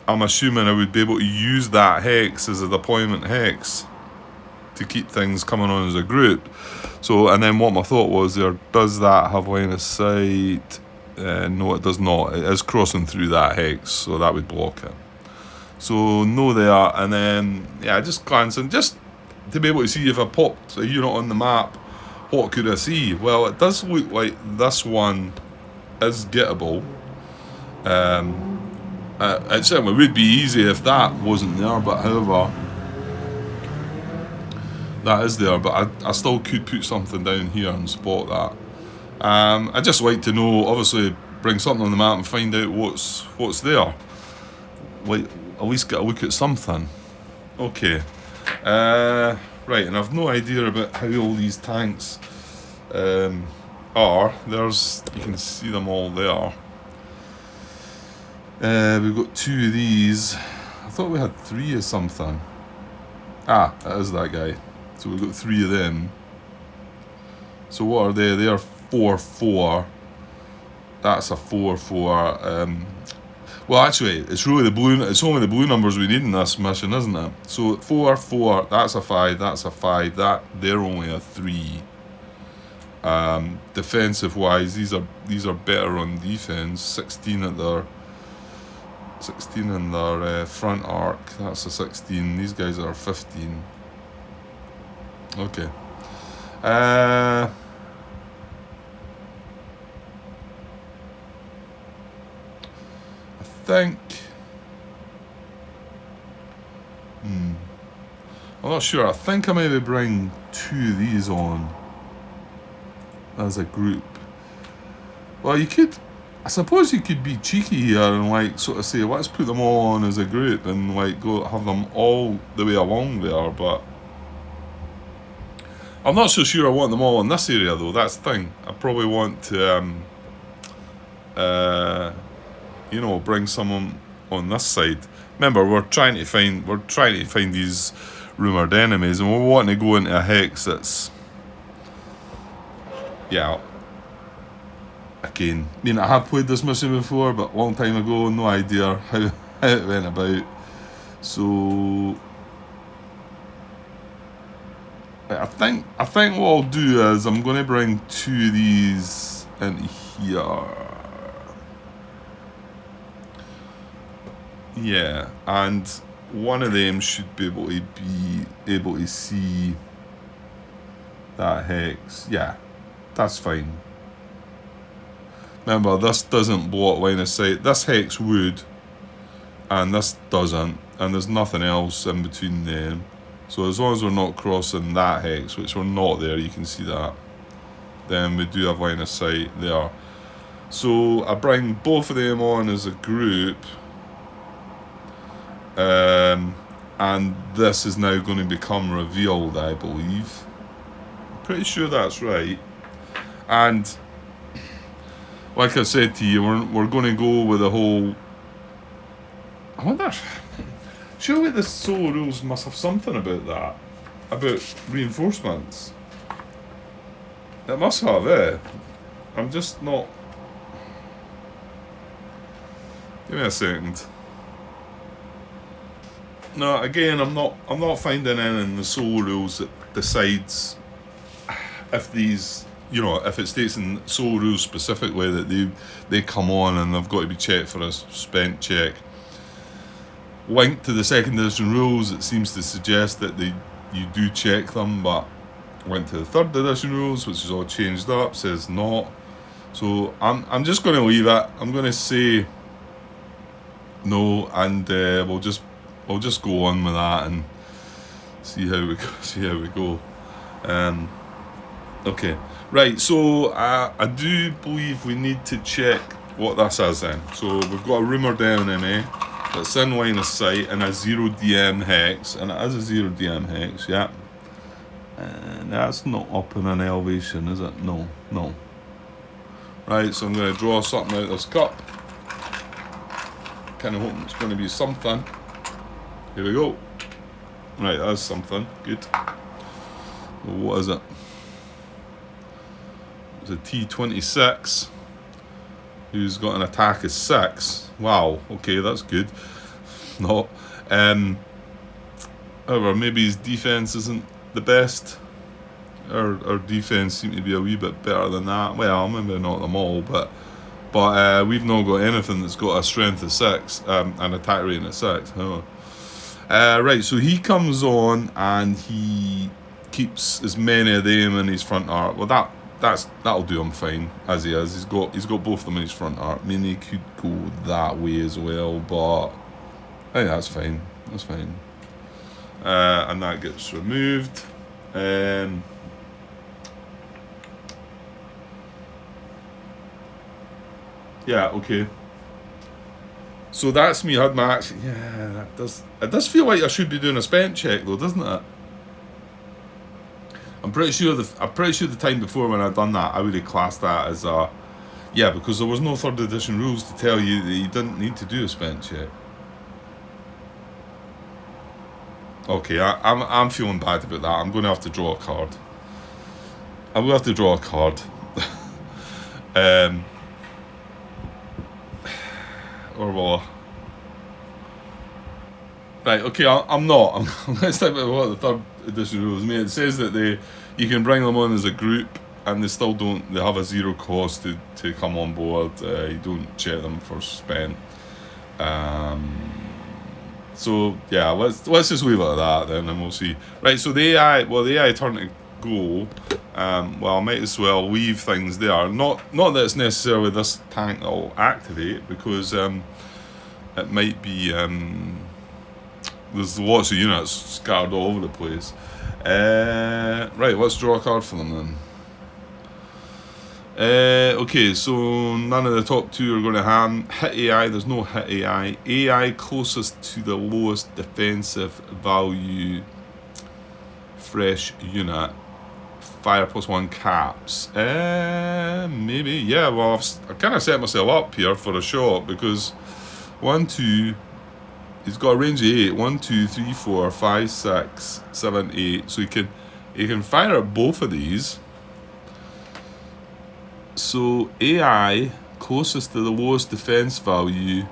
I'm assuming I would be able to use that hex as a deployment hex to keep things coming on as a group. So, and then what my thought was there, does that have line of sight? No, it does not. It is crossing through that hex, so that would block it. So no there, and then just glancing, just to be able to see if I popped a unit on the map, what could I see? Well, it does look like this one is gettable. It certainly would be easy if that wasn't there, but however, that is there. But I still could put something down here and spot that. I'd just like to know, obviously, bring something on the map and find out what's there. Like, at least get a look at something. Okay. Right, and I've no idea about how all these tanks are. You can see them all there. We've got 2 of these. I thought we had 3 or something. That is that guy. So we've got 3 of them. So what are they? They are 4-4. That's a 4-4. Well, actually, it's really the blue. It's only the blue numbers we need in this mission, isn't it? So 4-4. That's a 5. That's a 5. They're only a 3. Defensive wise, these are better on defense. 16 in their front arc. That's a 16. These guys are 15. Okay. I think. I'm not sure. I think I maybe bring 2 of these on as a group. Well, you could. I suppose you could be cheeky here and like sort of say, let's put them all on as a group and like go have them all the way along there, but I'm not so sure I want them all in this area though. That's the thing. I probably want to bring someone on this side. Remember, we're trying to find these rumoured enemies, and we're wanting to go into a hex that's again, I mean, I have played this mission before, but a long time ago, no idea how it went about. So I think what I'll do is I'm going to bring 2 of these in here. Yeah, and one of them should be able to see that hex. Yeah, that's fine. Remember, this doesn't block line of sight. This hex would, and this doesn't, and there's nothing else in between them. So as long as we're not crossing that hex, which we're not there, you can see that, then we do have line of sight there. So I bring both of them on as a group, and this is now going to become revealed, I believe. I'm pretty sure that's right. And like I said to you, we're going to go with the whole. I wonder. Surely the solo rules must have something about that, about reinforcements. It must have, I'm just not. Give me a second. No, again, I'm not finding any in the solo rules that decides if these, if it states in solo rules specifically that they come on and they've got to be checked for a spent check. Linked to the second edition rules, it seems to suggest that you do check them, but linked to the third edition rules, which is all changed up, says not. So I'm just going to leave it. I'm going to say no, and we'll just go on with that and see how we go. Okay, right. So I do believe we need to check what this is then. So we've got a rumoured enemy that's in line of sight in a 0 DM hex, and it is a 0 DM hex, yeah. And that's not up in an elevation, is it? No. Right, so I'm going to draw something out of this cup. Kind of hoping it's going to be something. Here we go. Right, that's something. Good. What is it? It's a T26. Who's got an attack of 6. Wow, okay, that's good. No. However, maybe his defense isn't the best. Our defense seemed to be a wee bit better than that. Well, maybe not them all, but we've not got anything that's got a strength of 6, an attack rating of 6. Huh? Right, so he comes on and he keeps as many of them in his front arc. Well, that'll do him fine as he is. He's got both of them in his front arc. I mean, he could go that way as well, but I think that's fine. That's fine. And that gets removed. Yeah, okay. So that's me had my action. Yeah, it does feel like I should be doing a spent check though, doesn't it? I'm pretty sure the time before when I'd done that, I would have classed that as a because there was no third edition rules to tell you that you didn't need to do a spent check. Okay, I'm feeling bad about that. I'm going to have to draw a card. I will have to draw a card. or will I? Right, okay, I'm not. I'm going to stick with what the third edition rules mean. It says that you can bring them on as a group, and they still don't. They have a zero cost to come on board. You don't check them for spent. So yeah, let's just leave it at that then, and we'll see. Right, so the AI turn to go. Well, I might as well leave things there. Not that it's necessarily this tank that'll activate, because it might be. There's lots of units scattered all over the place. Right, let's draw a card for them then. Okay, so none of the top two are going to hit AI. There's no hit AI. AI closest to the lowest defensive value fresh unit. Fire +1 caps. Maybe. Yeah, well, I've kind of set myself up here for a shot, because 1, 2... He's got a range of 8. 1, 2, 3, 4, 5, 6, 7, 8. So he can fire at both of these. So AI closest to the lowest defense value.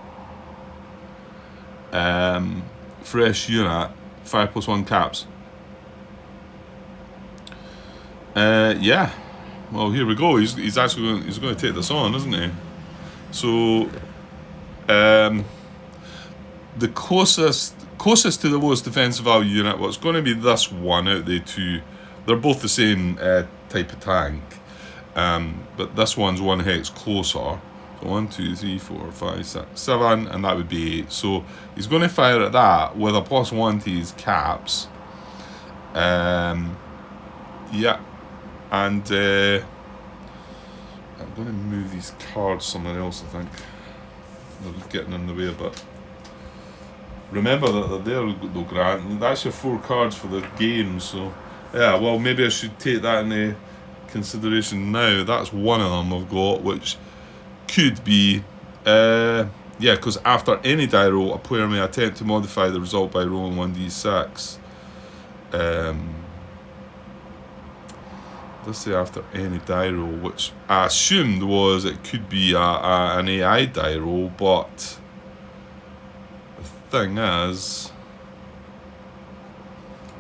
Fresh unit. Fire +1 caps. Yeah. Well, here we go. He's actually going to take this on, isn't he? So the closest to the lowest defensive value unit, well, it's going to be this one out of the two. They're both the same type of tank, but this one's 1 hex closer. So 1, 2, 3, 4, 5, 6, 7, and that would be 8. So he's going to fire at that with a +1 to his caps. Yeah, and I'm going to move these cards somewhere else. I think they're getting in the way a bit. Remember that they're there, though, Grant. That's your 4 cards for the game, so yeah, well, maybe I should take that into consideration now. That's one of them I've got, which could be, yeah, because after any die roll, a player may attempt to modify the result by rolling 1d6. Let's say after any die roll, which I assumed was it could be an AI die roll, but thing is,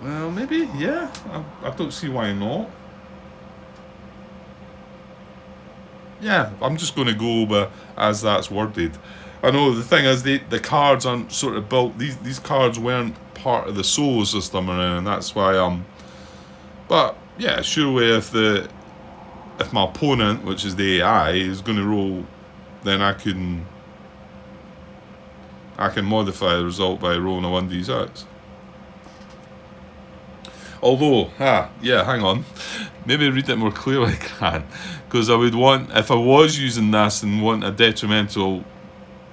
well, maybe, yeah, I don't see why not. Yeah, I'm just going to go with as that's worded. I know the thing is, the cards aren't sort of built, these cards weren't part of the solo system, and that's why but yeah, surely if my opponent, which is the AI, is going to roll, then I can modify the result by rolling a 1d6. Although, yeah, hang on. Maybe read it more clearly, Grant. Because I would want, if I was using this and want a detrimental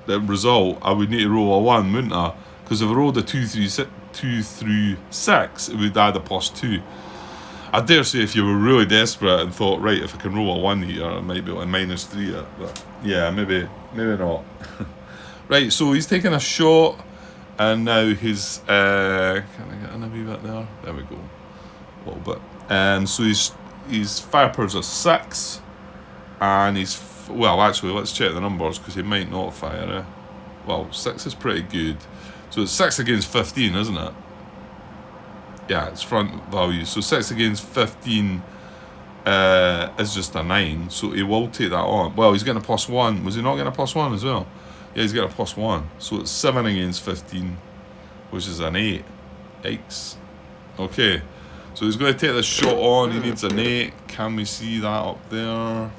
result, I would need to roll a 1, wouldn't I? Because if I rolled a 2 through 6, it would add a +2. I dare say if you were really desperate and thought, right, if I can roll a 1 here, I might be able to -3 it. But yeah, maybe not. Right, so he's taking a shot, and now his can I get in a wee bit there? There we go, a little bit. So his fire powers are 6, and well, actually, let's check the numbers, because he might not fire. Well, 6 is pretty good, so it's 6 against 15, isn't it? Yeah, it's front value. So 6 against 15 is just a 9, so he will take that on. Well, he's getting a +1. Was he not getting a +1 as well? Yeah, he's got a +1. So it's 7 against 15, which is an 8. Yikes. Okay, so he's going to take this shot on. He needs an 8. Can we see that up there?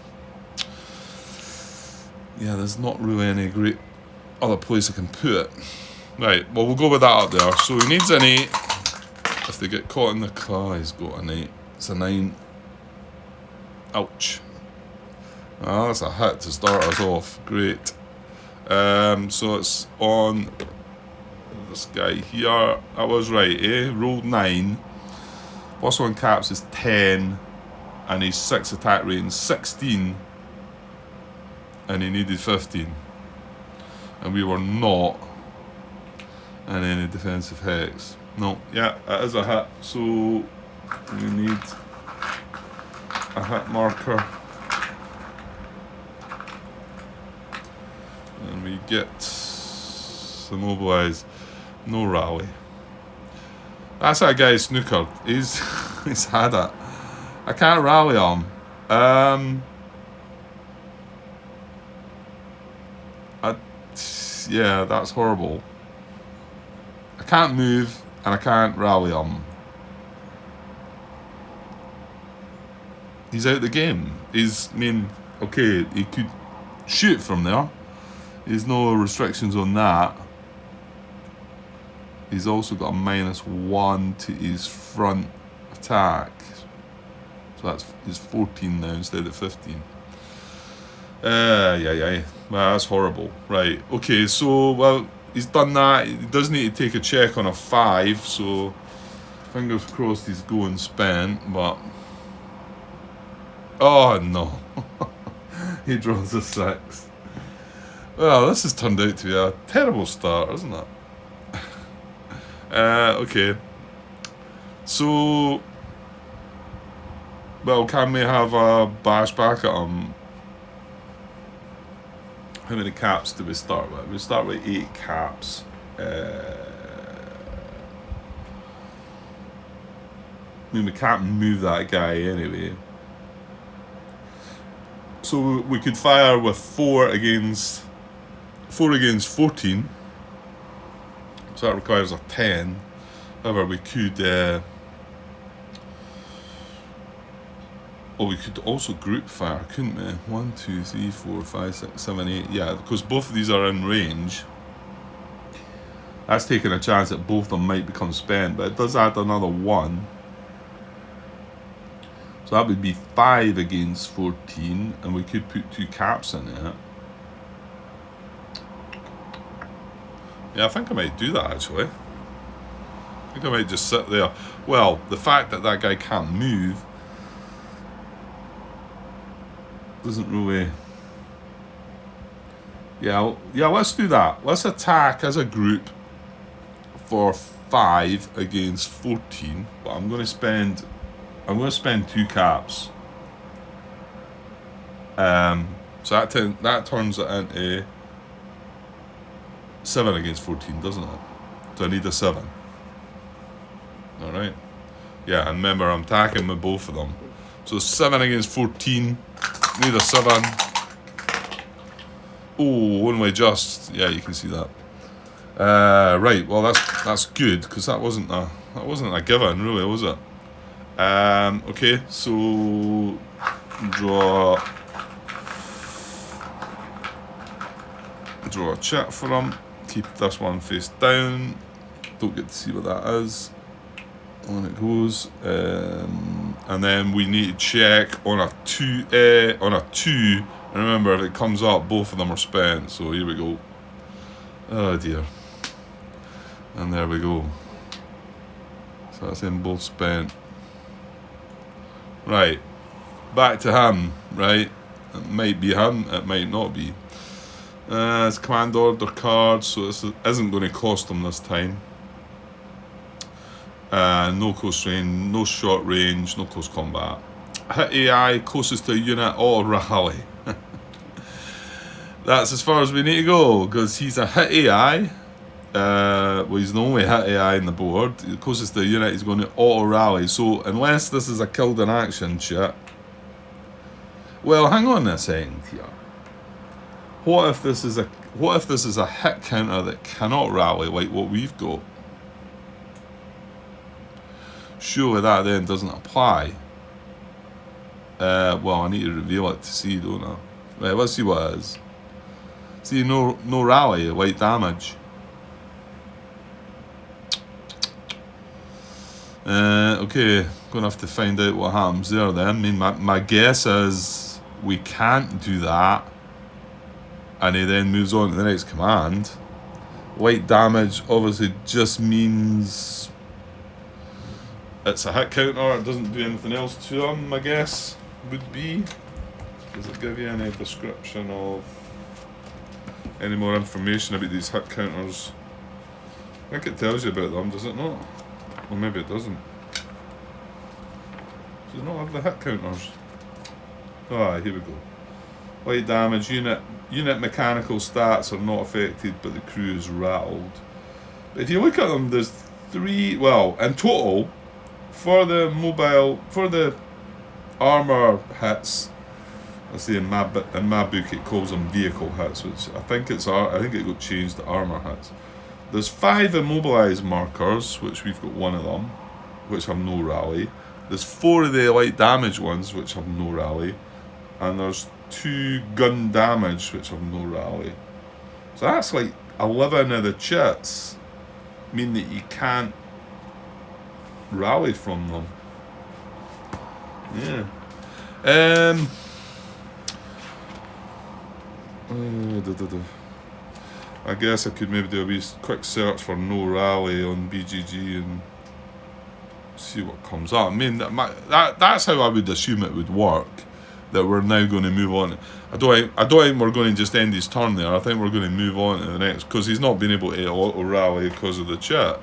Yeah, there's not really any great other place I can put it. Right, well, we'll go with that up there. So he needs an 8. If they get caught in the car, he's got an 8. It's a 9. Ouch. Ah, that's a hit to start us off. Great. So it's on this guy here. I was right, Rolled 9. +1 caps is 10. And his 6 attack rating 16. And he needed 15. And we were not in any defensive hex. No, yeah, that is a hit. So we need a hit marker. And we get immobilise. No rally. That's that guy snookered. He's had it. I can't rally him. Yeah, that's horrible. I can't move and I can't rally him. He's out the game. Okay, he could shoot from there. There's no restrictions on that. He's also got a -1 to his front attack. So he's 14 now instead of 15. Yeah. Well, that's horrible. Right, okay, so, well, he's done that. He does need to take a check on a 5, so fingers crossed he's going spent, but... Oh, no. He draws a 6. Well, this has turned out to be a terrible start, isn't it? Okay. So... Well, can we have a bash back at him? How many caps do we start with? We start with 8 caps. We can't move that guy anyway. So we could fire with 4 against 14. So that requires a 10. However, we could... we could also group fire, couldn't we? 1, 2, 3, 4, 5, 6, 7, 8. Yeah, because both of these are in range. That's taking a chance that both of them might become spent, but it does add another 1. So that would be 5 against 14, and we could put 2 caps in it. Yeah, I think I might do that actually. I think I might just sit there. Well, the fact that that guy can't move doesn't really... Yeah, let's do that. Let's attack as a group for 5 against 14. But I'm going to spend 2 caps. So that turns it into 7 against 14, doesn't it? So I need a 7. All right. Yeah, and remember, I'm attacking with both of them. So 7 against 14. Need a 7. Oh, one-way just. Yeah, you can see that. Right. Well, that's good because that wasn't a given, really, was it? Okay. So draw a check for him. Keep this one face down. Don't get to see what that is. On it goes, and then we need to check on a 2. And remember, if it comes up, both of them are spent. So here we go. Oh dear. And there we go. So that's in both spent. Right. Back to him. Right. It might be him. It might not be. It's command order card, so this isn't going to cost him this time. No close range, no short range, no close combat. Hit AI closest to a unit or rally. That's as far as we need to go because he's a hit AI. Well, he's the only hit AI in the board. The closest to a unit is going to auto rally. So unless this is a killed in action shit. Well, hang on a second here. What if this is a hit counter that cannot rally like what we've got? Surely that then doesn't apply. Well, I need to reveal it to see, don't I? Right, let's see what it is. See, no rally, light damage. Okay, gonna have to find out what happens there then. I mean, my guess is we can't do that. And he then moves on to the next command. Light damage obviously just means it's a hit counter, it doesn't do anything else to him, I guess, would be. Does it give you any description of any more information about these hit counters? I think it tells you about them, does it not? Or maybe it doesn't. Does it not have the hit counters? Ah, here we go. Light damage, unit mechanical stats are not affected, but the crew is rattled. But if you look at them, there's 3, well, in total, for the armor hits, I see in my book it calls them vehicle hits, which I think it got changed to armor hits. There's 5 immobilized markers, which we've got 1 of them, which have no rally. There's 4 of the light damage ones, which have no rally, and there's 2 gun damage, which have no rally. So that's like 11 of the chits mean that you can't rally from them. Yeah. I guess I could maybe do a wee quick search for no rally on BGG and see what comes up. I mean, that's how I would assume it would work. That we're now going to move on. I don't think we're going to just end his turn there. I think we're going to move on to the next, because he's not been able to auto rally because of the chat.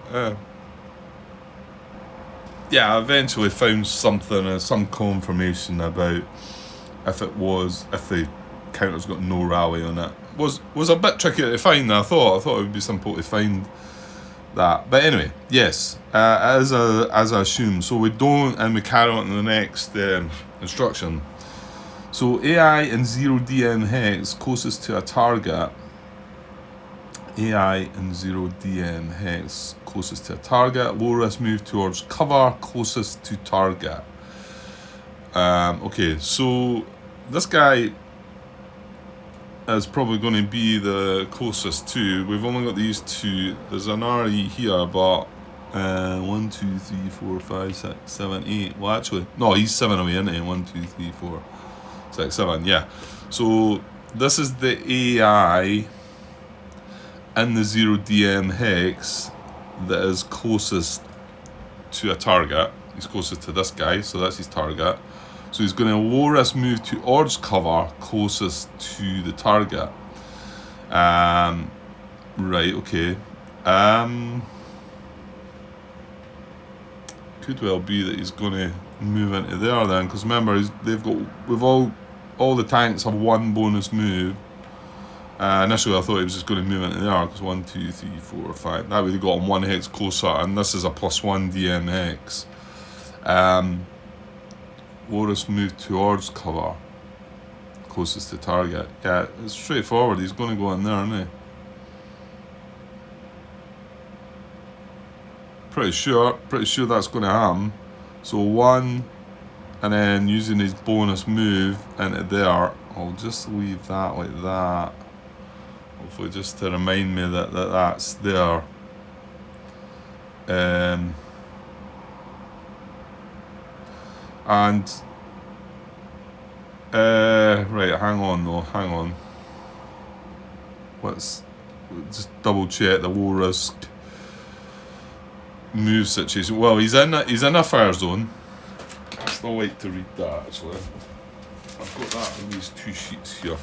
Yeah, I eventually found something, some confirmation about if the counter's got no rally on it. Was a bit trickier to find than I thought. I thought it would be simple to find that. But anyway, yes, as I assume. So we don't, and we carry on to the next instruction. So AI in 0DM hex closest to a target. AI in 0DM hex closest to a target. Low risk move towards cover closest to target. Okay, so this guy is probably going to be the closest to. We've only got these 2. There's an RE here, but 1, 2, 3, 4, 5, 6, 7, 8. Well, actually, no, he's 7 away, isn't he? 1, 2, 3, 4, 6, 7. Yeah. So this is the AI in the 0DM hex that is closest to a target. He's closest to this guy, so that's his target. So he's going to low risk move towards cover closest to the target. Right, okay. Could well be that he's going to move into there then, because remember all the tanks have 1 bonus move. Initially I thought he was just going to move into there, because 1, 2, 3, 4, 5. That way they got him 1 hex closer, and this is a +1 DMX. Low-risk move towards cover closest to target. Yeah, it's straightforward. He's going to go in there, isn't he? Pretty sure that's going to happen. So 1, and then using his bonus move into there. I'll just leave that like that, hopefully just to remind me that that's there. And right, hang on. Let's just double check the low risk move situation. Well, he's in a fire zone. I still like to read that actually. I've got that in these 2 sheets here.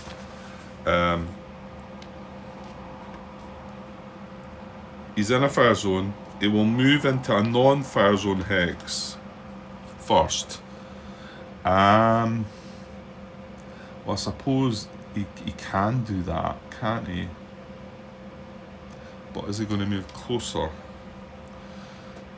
He's in a fire zone. He will move into a non-fire zone hex first. Well, I suppose he can do that, can't he? But is he going to move closer?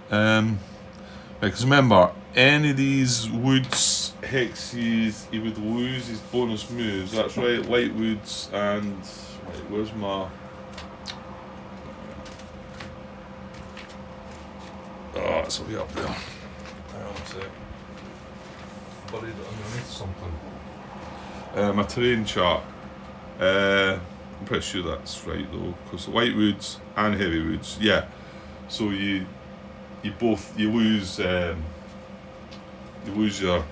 Because remember, any of these woods hexes, he would lose his bonus moves. That's right, light woods and wait, where's my? Oh, it's way up there. Hang on a sec. Buried it underneath something. My terrain chart. I'm pretty sure that's right though, because light woods and heavy woods. Yeah. So you lose your. I'll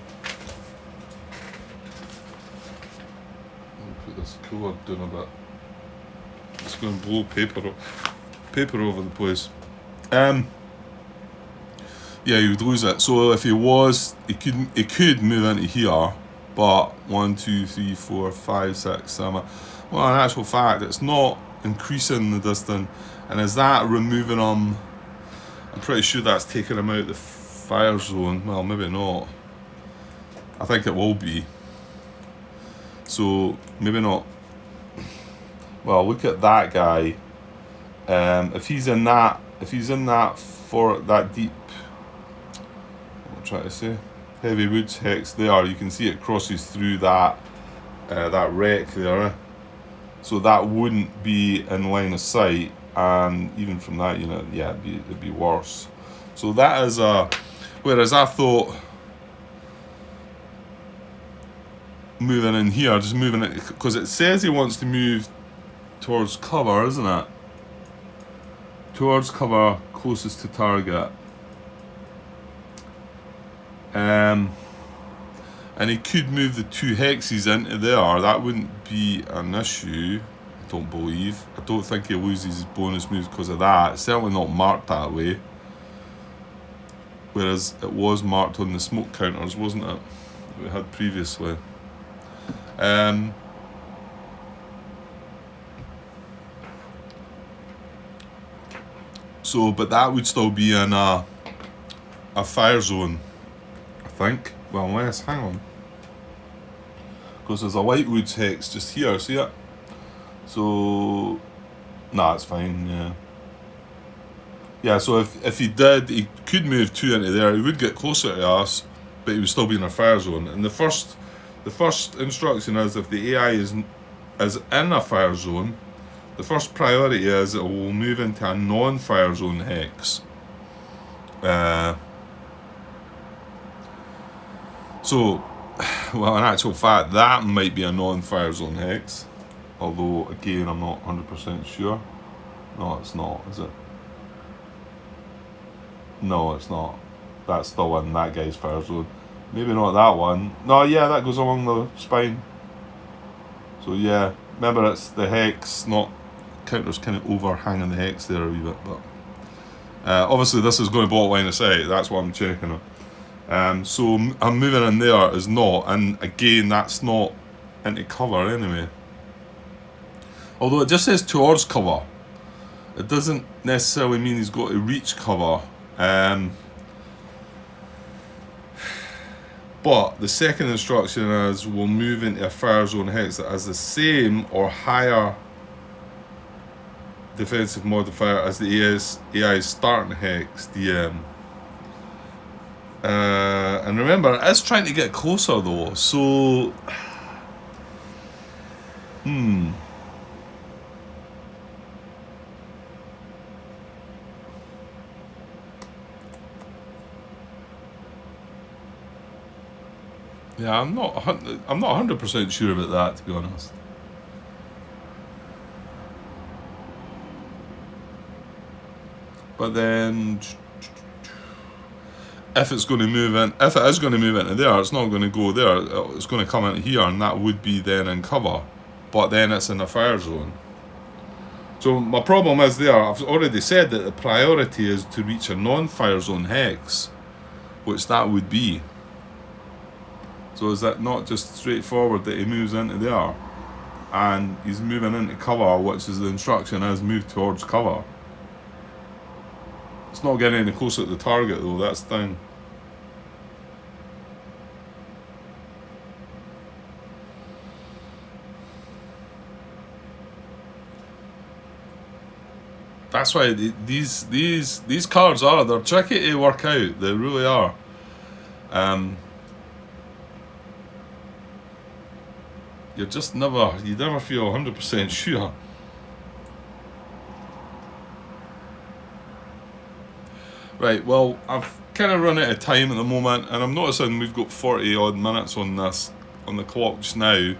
put this cooler down a bit. It's going to blow paper over the place. Yeah, you would lose it. So if he could move into here, but 1, 2, 3, 4, 5, 6, 7. Well, in actual fact, it's not increasing the distance, and is that removing him? I'm pretty sure that's taking him out of the fire zone. Well, maybe not. I think it will be. So maybe not. Well, look at that guy. If he's in that for that deep, what I'm trying to say, heavy woods hex there, you can see it crosses through that wreck there. So that wouldn't be in line of sight, and even from that unit, yeah, it'd be worse. So that is whereas I thought moving in here, just moving it, because it says he wants to move towards cover, isn't it? Towards cover, closest to target. And he could move the 2 hexes into there. That wouldn't be an issue, I don't believe. I don't think he loses his bonus moves because of that. It's certainly not marked that way. Whereas it was marked on the smoke counters, wasn't it? That we had previously. So, but that would still be in a fire zone, I think. Well, unless, hang on. Because there's a light woods hex just here, see it? So, nah, it's fine, yeah. Yeah, so if he did, he could move 2 into there, he would get closer to us, but he would still be in a fire zone. And the first instruction is if the AI is in a fire zone, the first priority is it will move into a non-fire zone hex. So, well, in actual fact, that might be a non-fire zone hex. Although, again, I'm not 100% sure. No, it's not, is it? No, it's not. That's still in that guy's fire zone. Maybe not that one. No, yeah, that goes along the spine. So, yeah. Remember, it's the hex, not counters kind of overhanging the hex there a wee bit. But obviously, this is going to block line of sight. That's what I'm checking on. So I'm moving in there is not, and again that's not into cover anyway. Although it just says towards cover, it doesn't necessarily mean he's got to reach cover. But the second instruction is we'll move into a fire zone hex that has the same or higher defensive modifier as the AI's starting hex DM. And remember, it is trying to get closer though, so yeah, I'm not 100% sure about that, to be honest. But then, if it's going to move in, if it is going to move into there, it's not going to go there. It's going to come into here, and that would be then in cover. But then it's in a fire zone. So my problem is there. I've already said that the priority is to reach a non-fire zone hex, which that would be. So is that not just straightforward that he moves into there, and he's moving into cover, which is the instruction is move towards cover. It's not getting any closer to the target though. That's the thing. That's why these cards they're tricky to work out. They really are. You never feel 100% sure. Right, well, I've kind of run out of time at the moment, and I'm noticing we've got 40 odd minutes on the clock just now,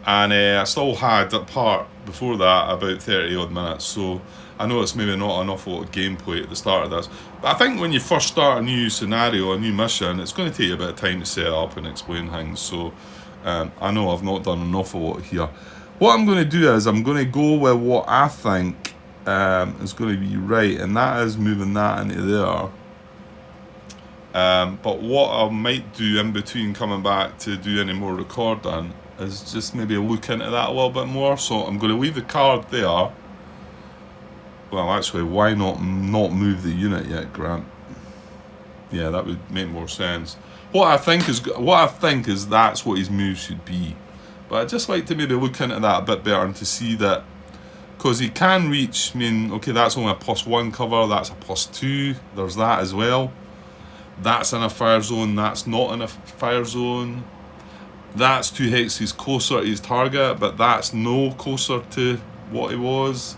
and I still had that part before that about 30 odd minutes, so I know it's maybe not an awful lot of gameplay at the start of this, but I think when you first start a new scenario, a new mission, it's going to take you a bit of time to set up and explain things, so I know I've not done an awful lot here. What I'm going to do is I'm going to go with what I think is going to be right, and that is moving that into there. But what I might do in between coming back to do any more recording is just maybe look into that a little bit more. So I'm going to leave the card there. Well, actually, why not move the unit yet, Grant? Yeah, that would make more sense. What I think is that's what his move should be. But I'd just like to maybe look into that a bit better and to see that, because he can reach, I mean, okay, that's only a +1 cover, that's a +2, there's that as well. That's in a fire zone, that's not in a fire zone. That's 2 hexes closer to his target, but that's no closer to what he was.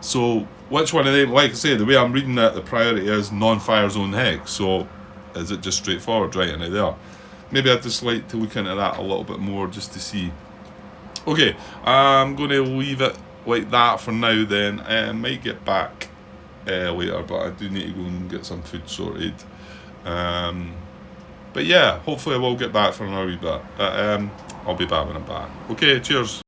So which one of them, like I say, the way I'm reading it, the priority is non-fire zone hex. So is it just straightforward right into there? Maybe I'd just like to look into that a little bit more just to see. Okay, I'm going to leave it like that for now then. I might get back later, but I do need to go and get some food sorted. But yeah, hopefully I will get back for another wee bit. But I'll be back when I'm back. Okay, cheers.